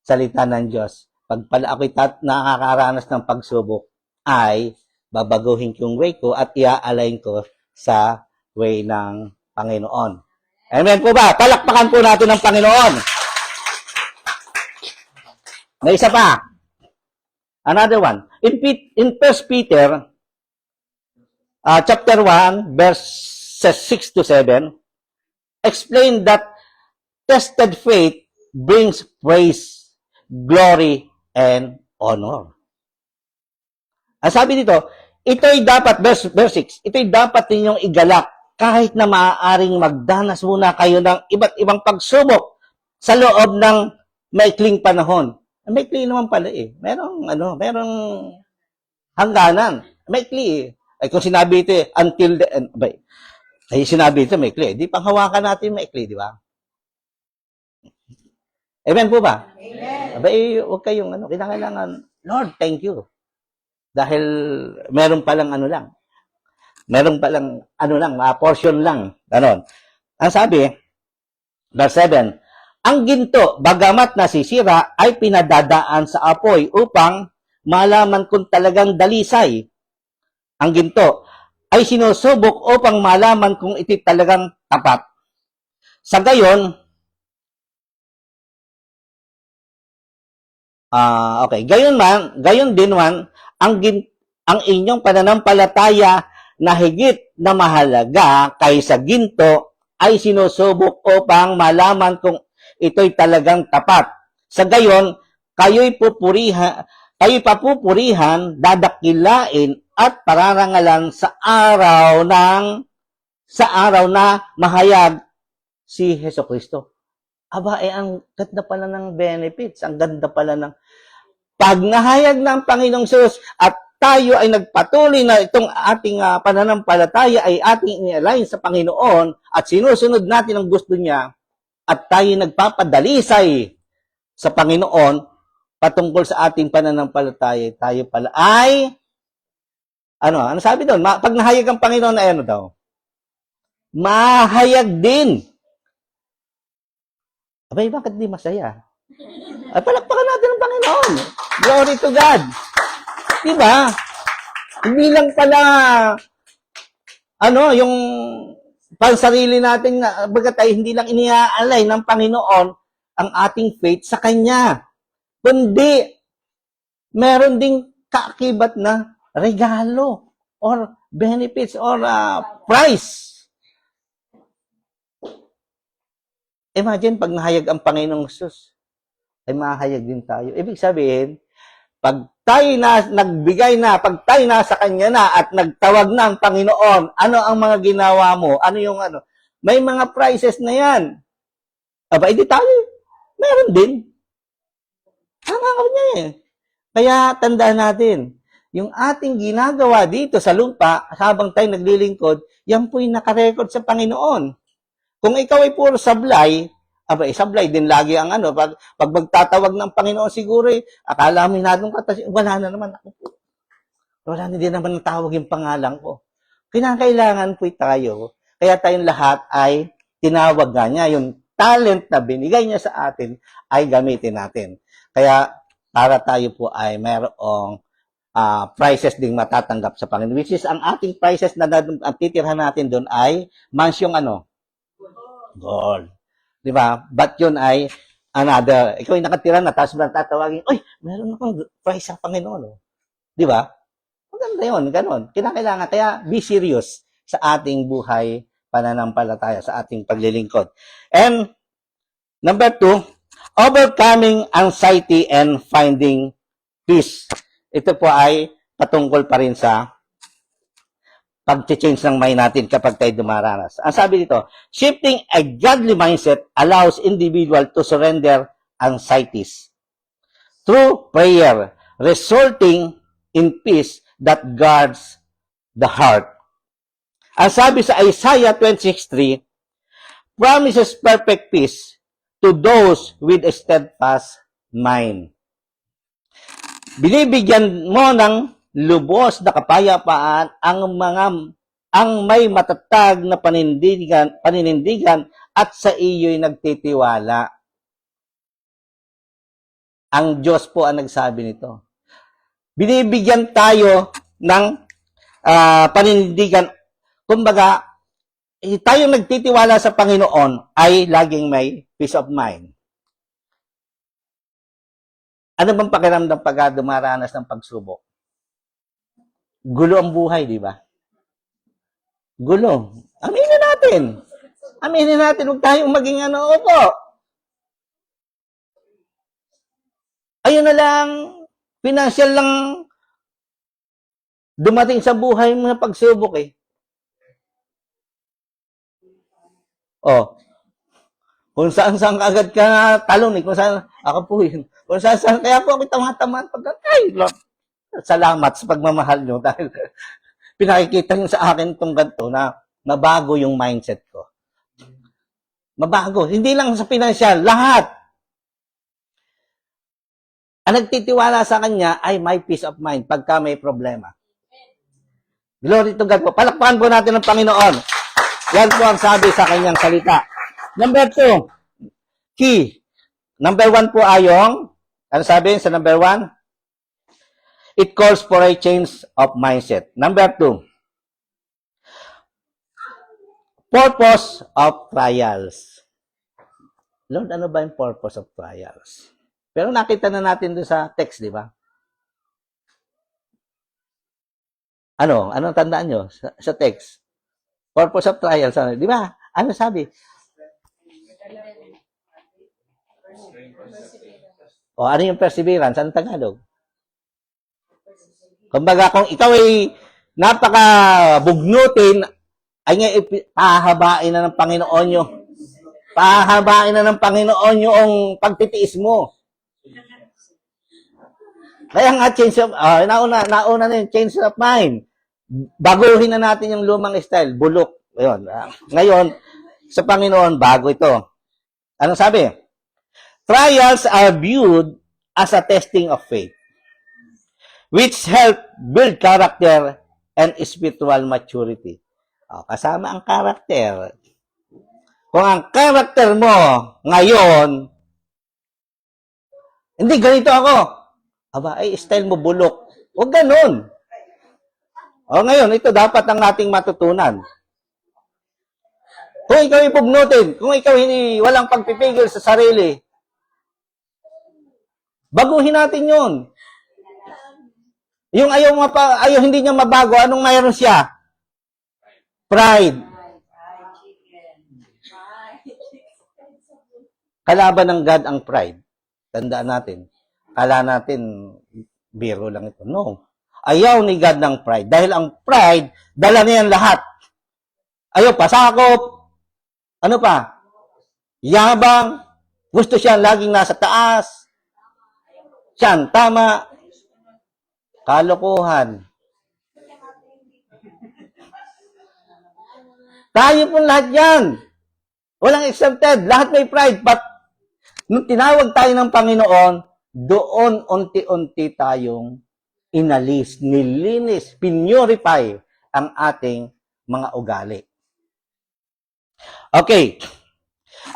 salita ng Diyos. Pag pala ako'y nakakaranas ng pagsubok, ay babaguhin ko yung way ko at i-align ko sa way ng Panginoon. Amen po ba? Palakpakan po natin ang Panginoon. May isa pa. Another one. In 1 Peter, chapter 1, verses 6 to 7, explain that tested faith brings praise, glory, and honor. Ang sabi dito, ito'y dapat, verse 6, ito'y dapat ninyong igalak kahit na maaaring magdanas muna kayo ng iba't ibang pagsubok sa loob ng maikling panahon. Maikli naman pala merong hangganan. Maikli eh. Ay kung sinabi ito until the end, ay sinabi ito maikli. Di panghawakan natin maikli, di ba? Amen po ba? Amen. Huwag kayong kinakailangan, Lord, thank you. Dahil meron palang portion lang. Ganon. Ang sabi, verse 7, ang ginto, bagamat nasisira, ay pinadadaan sa apoy upang malaman kung talagang dalisay. Ang ginto ay sinusubok upang malaman kung iti talagang tapat. Sa gayon, gayon din man, ang inyong pananampalataya na higit na mahalaga kaysa ginto ay sinusubok upang malaman kung ito'y talagang tapat. Sa gayon, kayo'y papupurihan, dadakilain at pararangalan sa araw na mahayag si Hesukristo. Aba, ang ganda pala ng benefits, ang ganda pala ng pag nahayag ng Panginoong Sus at tayo ay nagpatuloy na itong ating pananampalataya ay ating i-align sa Panginoon at sinusunod natin ang gusto niya at tayo nagpapadalisay sa Panginoon patungkol sa ating pananampalataya, tayo pala ay ano sabi doon? Pag nahayag ang Panginoon ay ano daw? Mahayag din. Abay, bakit di masaya? Ay, palakpakan natin ang Panginoon. Glory to God. Diba? Hindi lang pala, yung pansarili natin na, bagat ay hindi lang iniaalay ng Panginoon ang ating faith sa Kanya. Kundi, meron ding kaakibat na regalo or benefits or prize. Imagine, pag nahayag ang Panginoong Jesus, ay mahayag din tayo. Ibig sabihin, pag tayo pag tayo nasa Kanya na at nagtawag na ang Panginoon, ano ang mga ginawa mo? Ano yung ano? May mga prizes na yan. Aba, hindi tayo. Meron din. Ang niya eh. Kaya tandaan natin, yung ating ginagawa dito sa lupa, habang tayo naglilingkod, yan po'y nakarecord sa Panginoon. Kung ikaw ay puro sablay, sablay din lagi ang ano, pag magtatawag ng Panginoon siguro, akala mo hinatong katas, wala na naman ako po. Wala na din naman natawag yung pangalan ko. Kinakailangan po tayo, kaya tayong lahat ay tinawag nga niya, yung talent na binigay niya sa atin, ay gamitin natin. Kaya, para tayo po ay mayroong prizes ding matatanggap sa Panginoon. Which is, ang ating prizes na ang titirhan natin doon ay mansyong ano? Gold. Di ba? But yun ay another. Ikaw ay nakatira na, tapos mo tatawagin, oy, meron akong prize sa Panginoon. Oh. Di ba? Maganda yun, ganon. Kinakailangan. Kaya be serious sa ating buhay pananampalataya, sa ating paglilingkod. And number 2, overcoming anxiety and finding peace. Ito po ay patungkol pa rin sa pag-change ng mind natin kapag tayo dumaranas. Ang sabi dito, shifting a godly mindset allows individual to surrender anxieties through prayer, resulting in peace that guards the heart. Ang sabi sa Isaiah 26:3, promises perfect peace to those with a steadfast mind. Binibigyan mo ng lubos na kapayapaan ang may matatag na paninindigan at sa iyo'y nagtitiwala. Ang Diyos po ang nagsabi nito. Binibigyan tayo ng paninindigan. Kumbaga, tayong nagtitiwala sa Panginoon ay laging may peace of mind. Ano bang pakiramdam pag dumaranas ng pagsubok? Gulo ang buhay, di ba? Gulo. Aminin natin. Aminin natin, huwag tayong maging opo. Ayun na lang, financial lang dumating sa buhay mga pagsubok eh. Oh. Kung saan-saan agad ka talon eh. Kung saan, ako po yun. Kung saan-saan, kaya po ako tama-tama ay, Lord, salamat sa pagmamahal nyo dahil pinakikita nyo sa akin itong ganito na mabago yung mindset ko. Mabago. Hindi lang sa financial, lahat. Ang nagtitiwala sa kanya ay may peace of mind pagka may problema. Glory to God po. Palakpakan po natin ang Panginoon. Yan po ang sabi sa kanyang salita. Number 2, key. Number 1 po ay yung, ano sabi sa number 1? It calls for a change of mindset. Number 2, purpose of trials. Lord, ano ba yung purpose of trials? Pero nakita na natin doon sa text, di ba? Ano? Anong tandaan nyo sa text? Purpose of trials. Di ba? Ano sabi? O ano yung perseverance? Anong Tagalog? Kumbaga, kung ikaw ay napaka-bugnutin, ay nga pahabain na ng Panginoon nyo. Pahabain na ng Panginoon yung pagtitiis mo. Kaya nga, nauna na yung change of mind. Baguhin na natin yung lumang style, bulok. Ngayon, sa Panginoon, bago ito. Anong sabi? Trials are viewed as a testing of faith, which help build character and spiritual maturity. Kasama ang character. Kung ang character mo ngayon, hindi, ganito ako. Style mo bulok. Huwag ganun. Ngayon, ito dapat ang ating matutunan. Kung ikaw ipugnutin, kung ikaw walang pagpipigil sa sarili, baguhin natin yun. Yung ayaw hindi niya mabago, anong mayroon siya? Pride. Kalaban ng God ang pride. Tandaan natin. Kala natin, biro lang ito. No. Ayaw ni God ng pride. Dahil ang pride, dala niyan lahat. Ayaw, pasakop. Ano pa? Yabang. Gusto siya laging nasa taas. Siyan, tama. Kalokohan. Tayo po lahat yan. Walang exempted. Lahat may pride. But, nung tinawag tayo ng Panginoon, doon unti-unti tayong inalis, nilinis, pinurify ang ating mga ugali. Okay.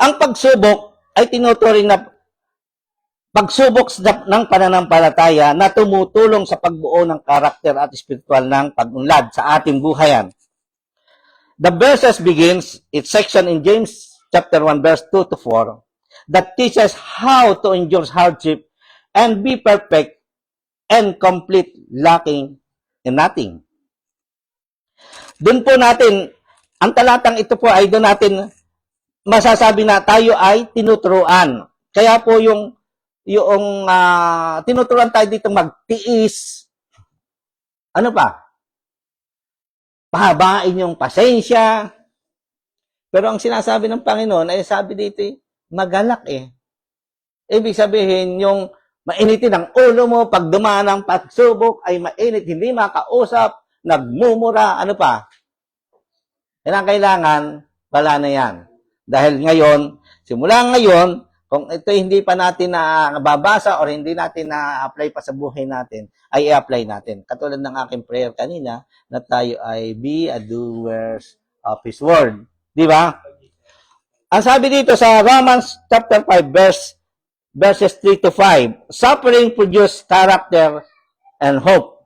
Ang pagsubok ay tinuturing na pagsubok ng pananampalataya na tumutulong sa pagbuo ng karakter at espiritual ng pag-unlad sa ating buhayan. The verses begins, its section in James chapter 1 verse 2 to 4 that teaches how to endure hardship and be perfect and complete, lacking in nothing. Doon po natin, ang talatang ito po ay doon natin masasabi na tayo ay tinuturuan. Kaya po yung tinuturuan tayo dito magtiis. Ano pa? Pahabain yung pasensya. Pero ang sinasabi ng Panginoon ay sabi dito, magalak eh. Ibig sabihin, yung mainitin ang ulo mo pag dumaan ang pagsubok ay mainit, hindi makausap, nagmumura, ano pa? Yan ang kailangan, wala na yan. Dahil ngayon, simula ngayon, kung ito hindi pa natin na nababasa or hindi natin na-apply pa sa buhay natin, ay i-apply natin. Katulad ng aking prayer kanina, na tayo ay be a doers of His Word. Di ba? Ang sabi dito sa Romans chapter 5, verses 3 to 5, suffering produce character and hope.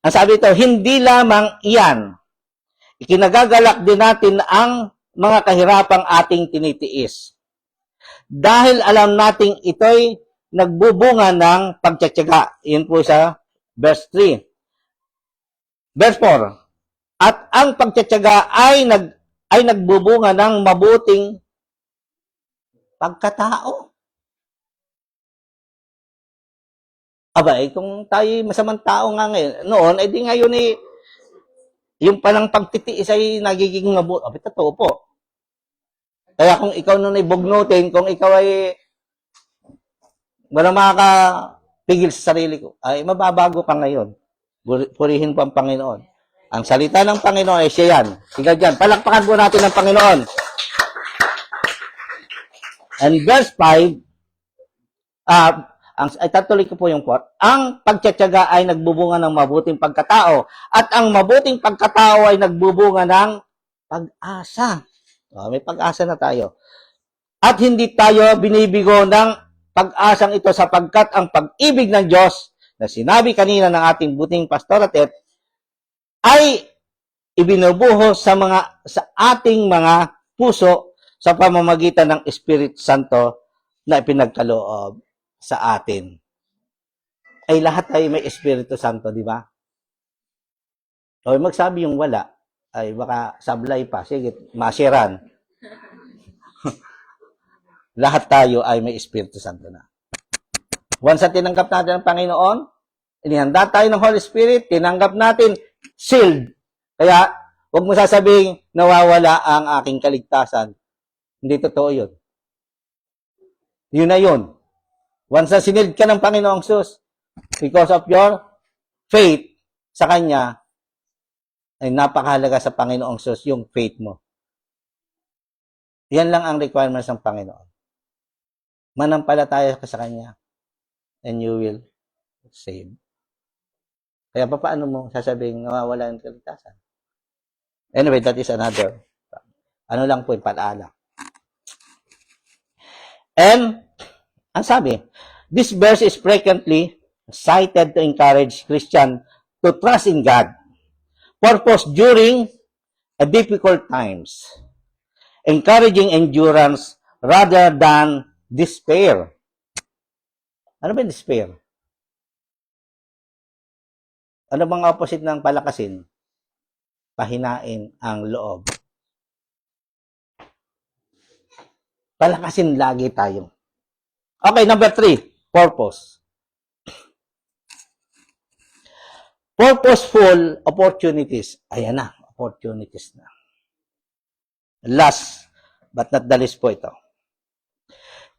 Ang sabi dito, hindi lamang iyan. Ikinagagalak din natin ang mga kahirapang ating tinitiis. Dahil alam nating ito'y nagbubunga ng pagtsatsaga. Yun po sa verse 3. Verse 4. At ang pagtsatsaga ay nagbubunga ng mabuting pagkatao. Abay, kung tayo masamang tao nga ngayon, noon, edi ngayon yung palang pagtitiis ay nagiging mabuti. Abay, totoo po. Kaya kung ikaw nun ay bugnutin, kung ikaw ay wala makakapigil sa sarili ko, ay mababago ka ngayon. Purihin po ang Panginoon. Ang salita ng Panginoon ay siya yan. Sige dyan, palakpakan po natin ang Panginoon. And verse 5, ay tatuloy ko po yung quote, ang pagtsatsaga ay nagbubunga ng mabuting pagkatao at ang mabuting pagkatao ay nagbubunga ng pag-asa. May pag-asa na tayo. At hindi tayo binibigo ng pag-asang ito sapagkat ang pag-ibig ng Diyos na sinabi kanina ng ating buting pastoratet ay ibinubuhos sa ating mga puso sa pamamagitan ng Espiritu Santo na ipinagkaloob sa atin. Ay lahat tayo may Espiritu Santo, di ba? O magsabi yung wala, ay baka sablay pa. Sige, masiran. Lahat tayo ay may Espiritu Santo na. Once na tinanggap natin ang Panginoon, inihanda tayo ng Holy Spirit, tinanggap natin, sealed. Kaya, huwag mo sasabihin, nawawala ang aking kaligtasan. Hindi totoo yun. Yun na yun. Once na siniled ka ng Panginoong Sus, because of your faith sa Kanya, ay napakahalaga sa Panginoong Sus yung faith mo. Yan lang ang requirements ng Panginoon. Manampalataya ka sa Kanya, and you will save. Kaya paano mo sasabihin nawawala ng kaligtasan? Anyway, that is another. Ano lang po yung pag-ala. And, ang sabi, this verse is frequently cited to encourage Christians to trust in God. Purpose during a difficult times. Encouraging endurance rather than despair. Ano ba yung despair? Ano bang opposite ng palakasin? Pahinain ang loob. palakasin lagi tayo. Okay, number 3, purpose. Purposeful opportunities. Ayan na, opportunities na. Last, but not the least po ito.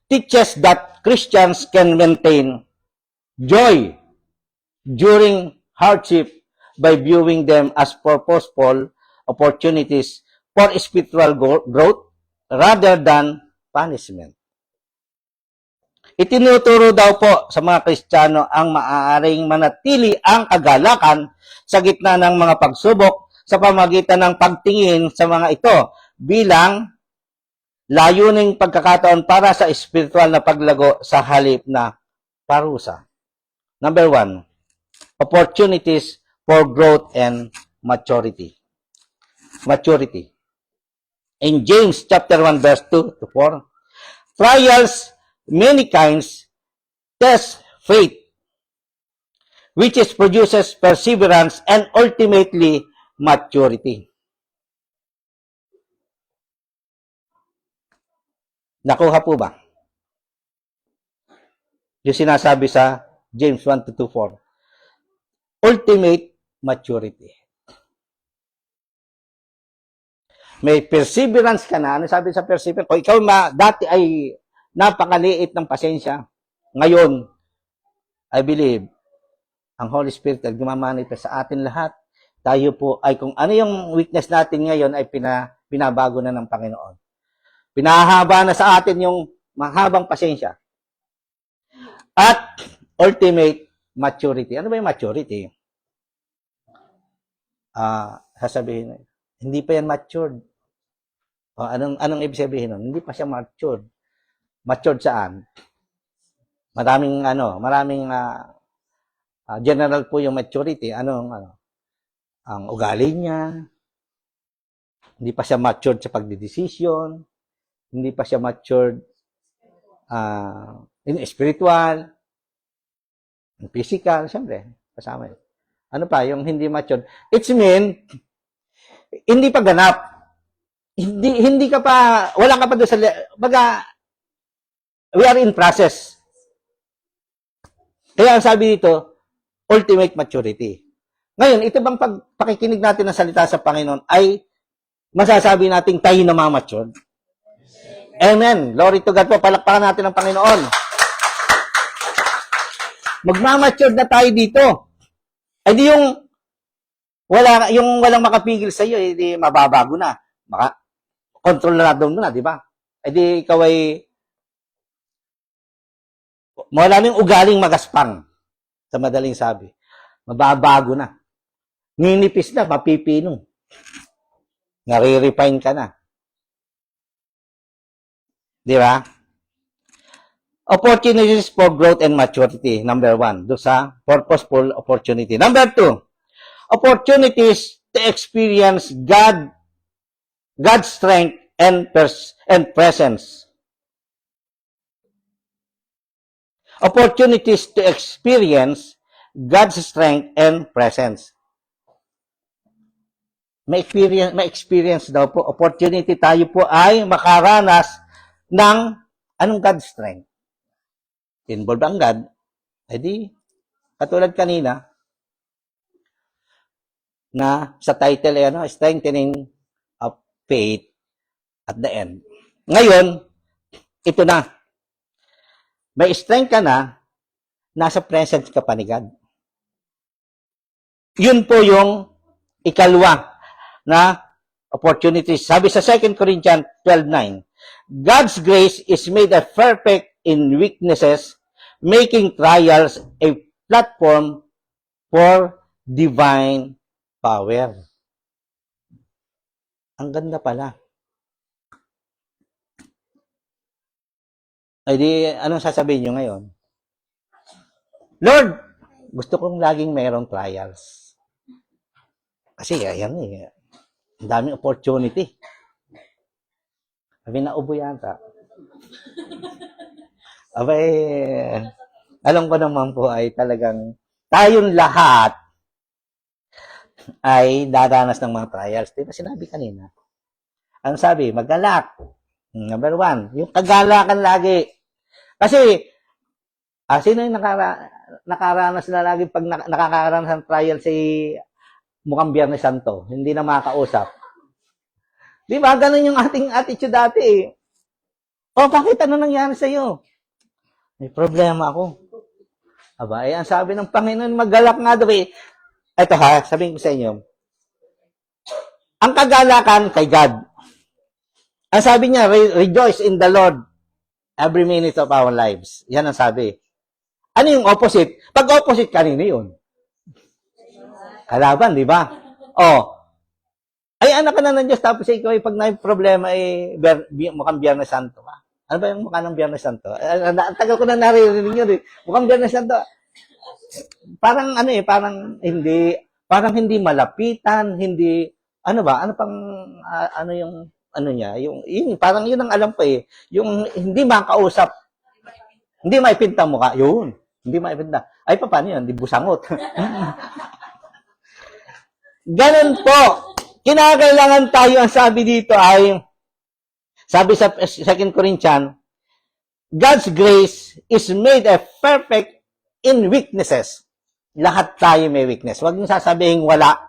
Teaches that Christians can maintain joy during hardship by viewing them as purposeful opportunities for spiritual growth rather than punishment. Itinuturo daw po sa mga Kristiyano ang maaaring manatili ang kagalakan sa gitna ng mga pagsubok sa pamagitan ng pagtingin sa mga ito bilang layuning pagkakataon para sa espiritual na paglago sa halip na parusa. Number 1, opportunities for growth and maturity. Maturity. In James chapter 1 verse 2 to 4, trials many kinds test faith, which is produces perseverance and ultimately maturity. Nakuha po ba? Yung sinasabi sa James 1 to 4. Ultimate maturity. May perseverance ka na. Ano sabi sa perseverance? Kung ikaw dati ay napakaliit ng pasensya, ngayon, I believe, ang Holy Spirit ay gumamanifest sa atin lahat. Tayo po ay kung ano yung weakness natin ngayon ay pinabago na ng Panginoon. Pinahaba na sa atin yung mahabang pasensya. At ultimate maturity. Ano ba yung maturity? Sasabihin, hindi pa yan matured. Anong ibig sabihin nun? Hindi pa siya matured. Matured saan? Maraming general po yung maturity. Ang ugali niya. Hindi pa siya matured sa pagdidesisyon. Hindi pa siya matured in spiritual, in physical, siyempre, kasama yun. Ano pa, yung hindi matured? It's mean, hindi pa ganap. Hindi ka pa, wala ka pa doon sa, we are in process. Kaya ang sabi dito, ultimate maturity. Ngayon, ito bang pakikinig natin ng salita sa Panginoon ay masasabi nating tayo na matured? Amen. Glory to God po. Palakpakan natin ang Panginoon. Magmamature na tayo dito. Ay di yung walang makapigil sa iyo, di mababago na. Kontrolado mo na, di ba? Ay di ikaw ay wala nang ugaling magaspang. Sa madaling sabi. Mababago na. Ninipis na, mapipinong. Nare-refine ka na. Di ba? Opportunities for growth and maturity. Number 1. Doon sa purposeful opportunity. Number 2. Opportunities to experience God's strength and presence. Opportunities to experience God's strength and presence. May experience daw po. Opportunity tayo po ay makaranas ng anong God's strength. Involved ang God. Eh di, katulad kanina, na sa title ay strengthening of faith at the end. Ngayon, ito na. May strength ka na, nasa presence ka pa ni God. Yun po yung ikalwa na opportunities. Sabi sa 2 Corinthians 12:9, God's grace is made perfect in weaknesses, making trials a platform for divine power. Ang ganda pala. Ay di, anong sasabihin nyo ngayon? Lord, gusto kong laging mayroong trials. Kasi, ayan ang daming opportunity. Sabi na ubo yata. Abay, alam ko naman po ay talagang tayong lahat ay dadanas ng mga trials. Diba sinabi kanina? Ang sabi, magalak. Number 1, yung kagalakan lagi. Kasi, sino yung nakaranas na lagi pag nakakaranas ng trial si mukhang Biyernes Santo? Hindi na makakausap. Di ba? Ganun yung ating attitude dati eh. Bakit ano nangyari sa'yo? May problema ako. Aba, ang sabi ng Panginoon, maggalak nga daw eh. Ito sabihin ko sa inyo. Ang kagalakan kay God. Ang sabi niya, rejoice in the Lord every minute of our lives. Yan ang sabi. Ano yung opposite? Pag opposite, kanino yun? Kalaban, di ba? Ay, anak ka na ng Diyos, tapos ikaw ay pag na problema, mukhang Biyernes Santo ka. Ano ba yung mukha ng Biyernes Santo? Ang tagal ko na naririnig yun eh. Mukhang Biyernes Santo. Parang parang hindi malapitan, hindi, parang yun ang alam ko eh. Yung hindi makausap, hindi maipinta mo ka, yun. Hindi maipinta. Ay, paano yun? Hindi busangot. Ganun po. Kinakailangan tayo, ang sabi dito ay, sabi sa 2 Corinthians, God's grace is made perfect in weaknesses. Lahat tayo may weakness. Huwag nyo sasabihin wala.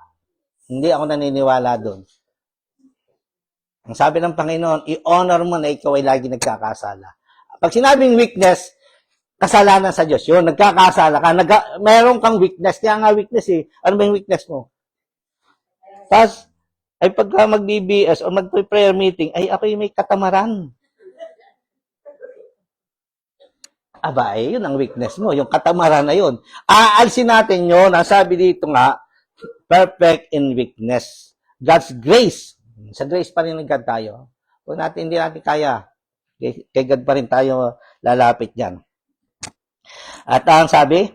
Hindi ako naniniwala doon. Ang sabi ng Panginoon, i-honor mo na ikaw ay lagi nagkakasala. Pag sinabing weakness, kasalanan sa Diyos. Yun, nagkakasala ka. Meron kang weakness. Kaya nga weakness eh. Ano ba yung weakness mo? Tapos, ay pagka mag-BBS o mag-prayer meeting, ay ako yung may katamaran. Aba, yun ang weakness mo. Yung katamaran na yun. Aalsin natin yun. Ang sabi dito nga, perfect in weakness. God's grace. Sa grace pa rin ng God tayo. Kung hindi natin kaya, kay God pa rin tayo lalapit dyan. At ang sabi,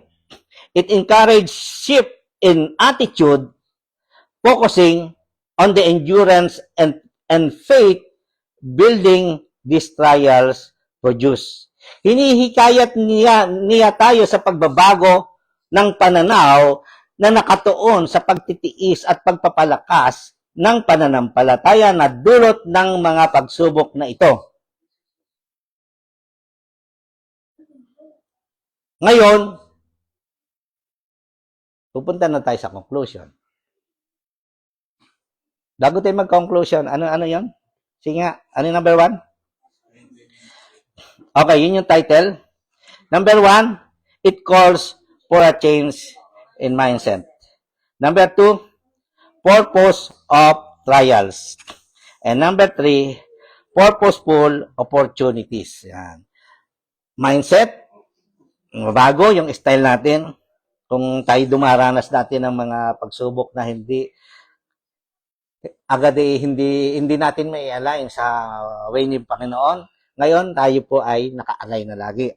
it encourages shift in attitude, focusing on the endurance and faith building these trials produce. Hinihikayat niya tayo sa pagbabago ng pananaw na nakatuon sa pagtitiis at pagpapalakas ng pananampalataya na dulot ng mga pagsubok na ito. Ngayon, pupunta na tayo sa conclusion. Bago tayo mag-conclusion, ano yon? Sige nga, ano yung number 1? Okay, yun yung title. Number 1, it calls for a change in mindset. Number 2, purpose of trials. And number 3, purposeful opportunities. Yan. Mindset, bago yung style natin. Kung tayo dumaranas natin ng mga pagsubok na agad hindi natin may align sa way ni Panginoon. Ngayon, tayo po ay naka-align na lagi.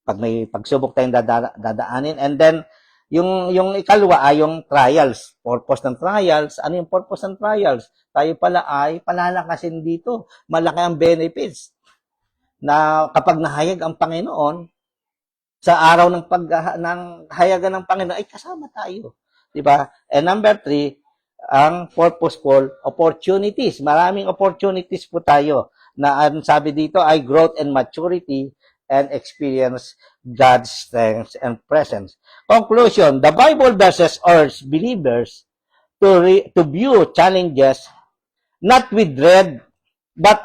Pag may pagsubok tayong dadaanin. And then, yung ikalwa ay yung trials. Purpose ng trials. Ano yung purpose ng trials? Tayo pala ay palalakasin dito. Malaki ang benefits. Na kapag nahayag ang Panginoon, sa araw ng hayagan ng Panginoon, ay kasama tayo. Diba? And number 3, ang purposeful opportunities. Maraming opportunities po tayo na ang sabi dito ay growth and maturity and experience God's strength and presence. Conclusion, the Bible verses urge believers to view challenges not with dread, but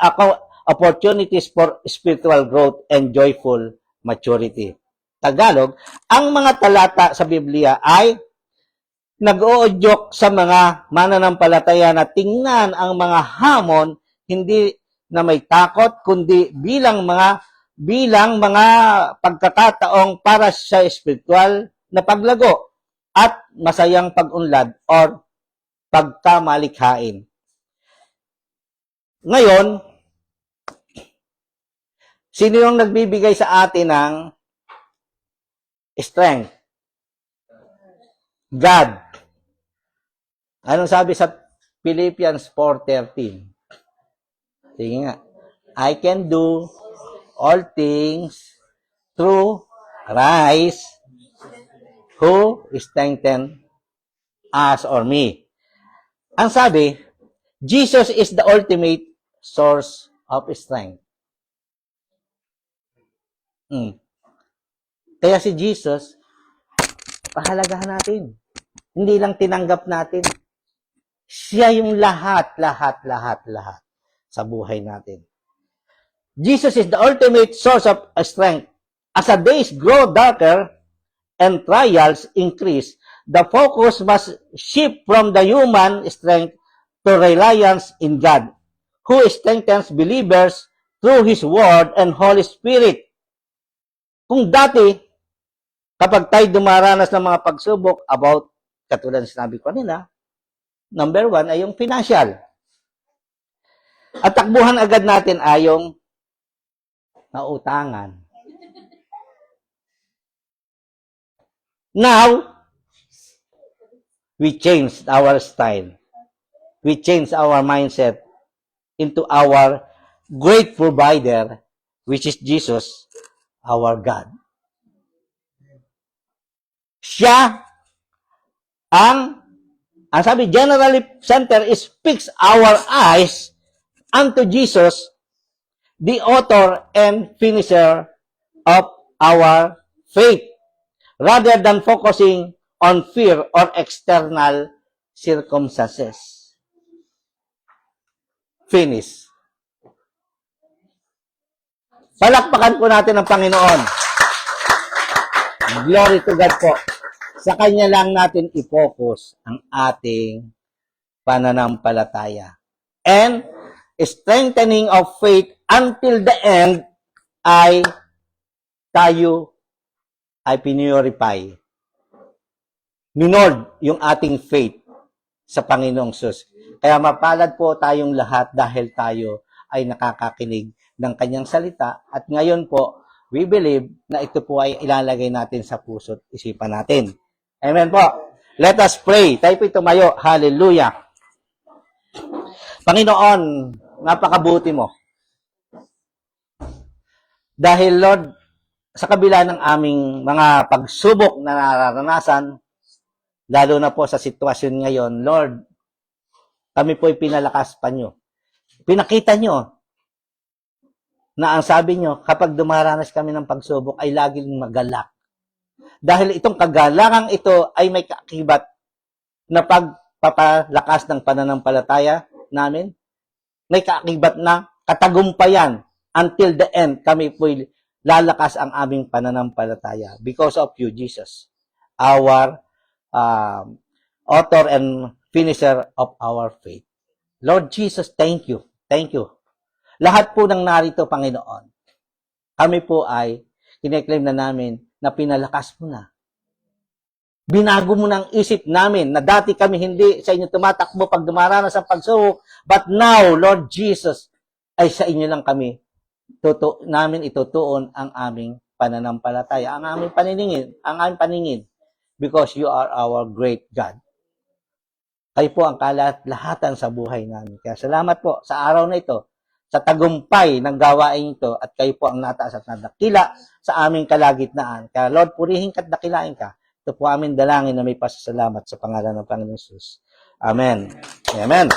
opportunities for spiritual growth and joyful maturity. Tagalog, ang mga talata sa Biblia ay nag-uudyok sa mga mananampalataya na tingnan ang mga hamon hindi na may takot kundi bilang mga pagkakataong para sa espiritual na paglago at masayang pag-unlad or pagkamalikhain. Ngayon, sino yung nagbibigay sa atin ng strength? God. Anong sabi sa Philippians 4:13? Sige nga. I can do all things through Christ who strengthens us or me. Ang sabi, Jesus is the ultimate source of strength. Mm. Kaya si Jesus, pahalagahan natin. Hindi lang tinanggap natin. Siya yung lahat sa buhay natin. Jesus is the ultimate source of strength. As the days grow darker and trials increase, the focus must shift from the human strength to reliance in God, who strengthens believers through His Word and Holy Spirit. Kung dati, kapag tayo dumaranas ng mga pagsubok about, katulad ng sinabi ko kanina, number 1 ay yung financial. At takbuhan agad natin ay yung nautangan. Now, we changed our style. We changed our mindset into our great provider, which is Jesus, our God. Siya ang sabi, generally center is fix our eyes unto Jesus, the author and finisher of our faith, rather than focusing on fear or external circumstances. Finish. Palakpakan po natin ang Panginoon. Glory to God po. Sa Kanya lang natin i-focus ang ating pananampalataya. And strengthening of faith until the end ay tayo ay pinurify. Minold yung ating faith sa Panginoong Sus. Kaya mapalad po tayong lahat dahil tayo ay nakakakinig ng Kanyang salita. At ngayon po, we believe na ito po ay ilalagay natin sa puso't isipan natin. Amen po. Let us pray. Tayo po tumayo. Hallelujah. Panginoon, napakabuti mo. Dahil Lord, sa kabila ng aming mga pagsubok na nararanasan, lalo na po sa sitwasyon ngayon, Lord, kami po ay pinalakas pa nyo. Pinakita nyo na ang sabi nyo, kapag dumaranas kami ng pagsubok, ay laging magalak. Dahil itong kagalangang ito ay may kaakibat na pagpapalakas ng pananampalataya namin. May kaakibat na katagumpayan until the end kami po'y lalakas ang aming pananampalataya because of you, Jesus, our author and finisher of our faith. Lord Jesus, thank you. Thank you. Lahat po ng narito, Panginoon, kami po ay kine-claim na namin na pinalakas mo na. Binago mo ng isip namin na dati kami hindi sa inyo tumatakbo pag dumaranas ang pagsubok, but now, Lord Jesus, ay sa inyo lang kami namin itutuon ang aming pananampalataya, ang aming paningin, because you are our great God. Kayo po ang kalahatan sa buhay namin. Kaya salamat po sa araw na ito, sa tagumpay ng gawain ito, at kayo po ang nataas at nadakila sa aming kalagitnaan. Kaya Lord, purihin ka at dakilain ka. Ito po aming dalangin na may pasasalamat sa pangalan ng Panginoon Jesus. Amen. Amen.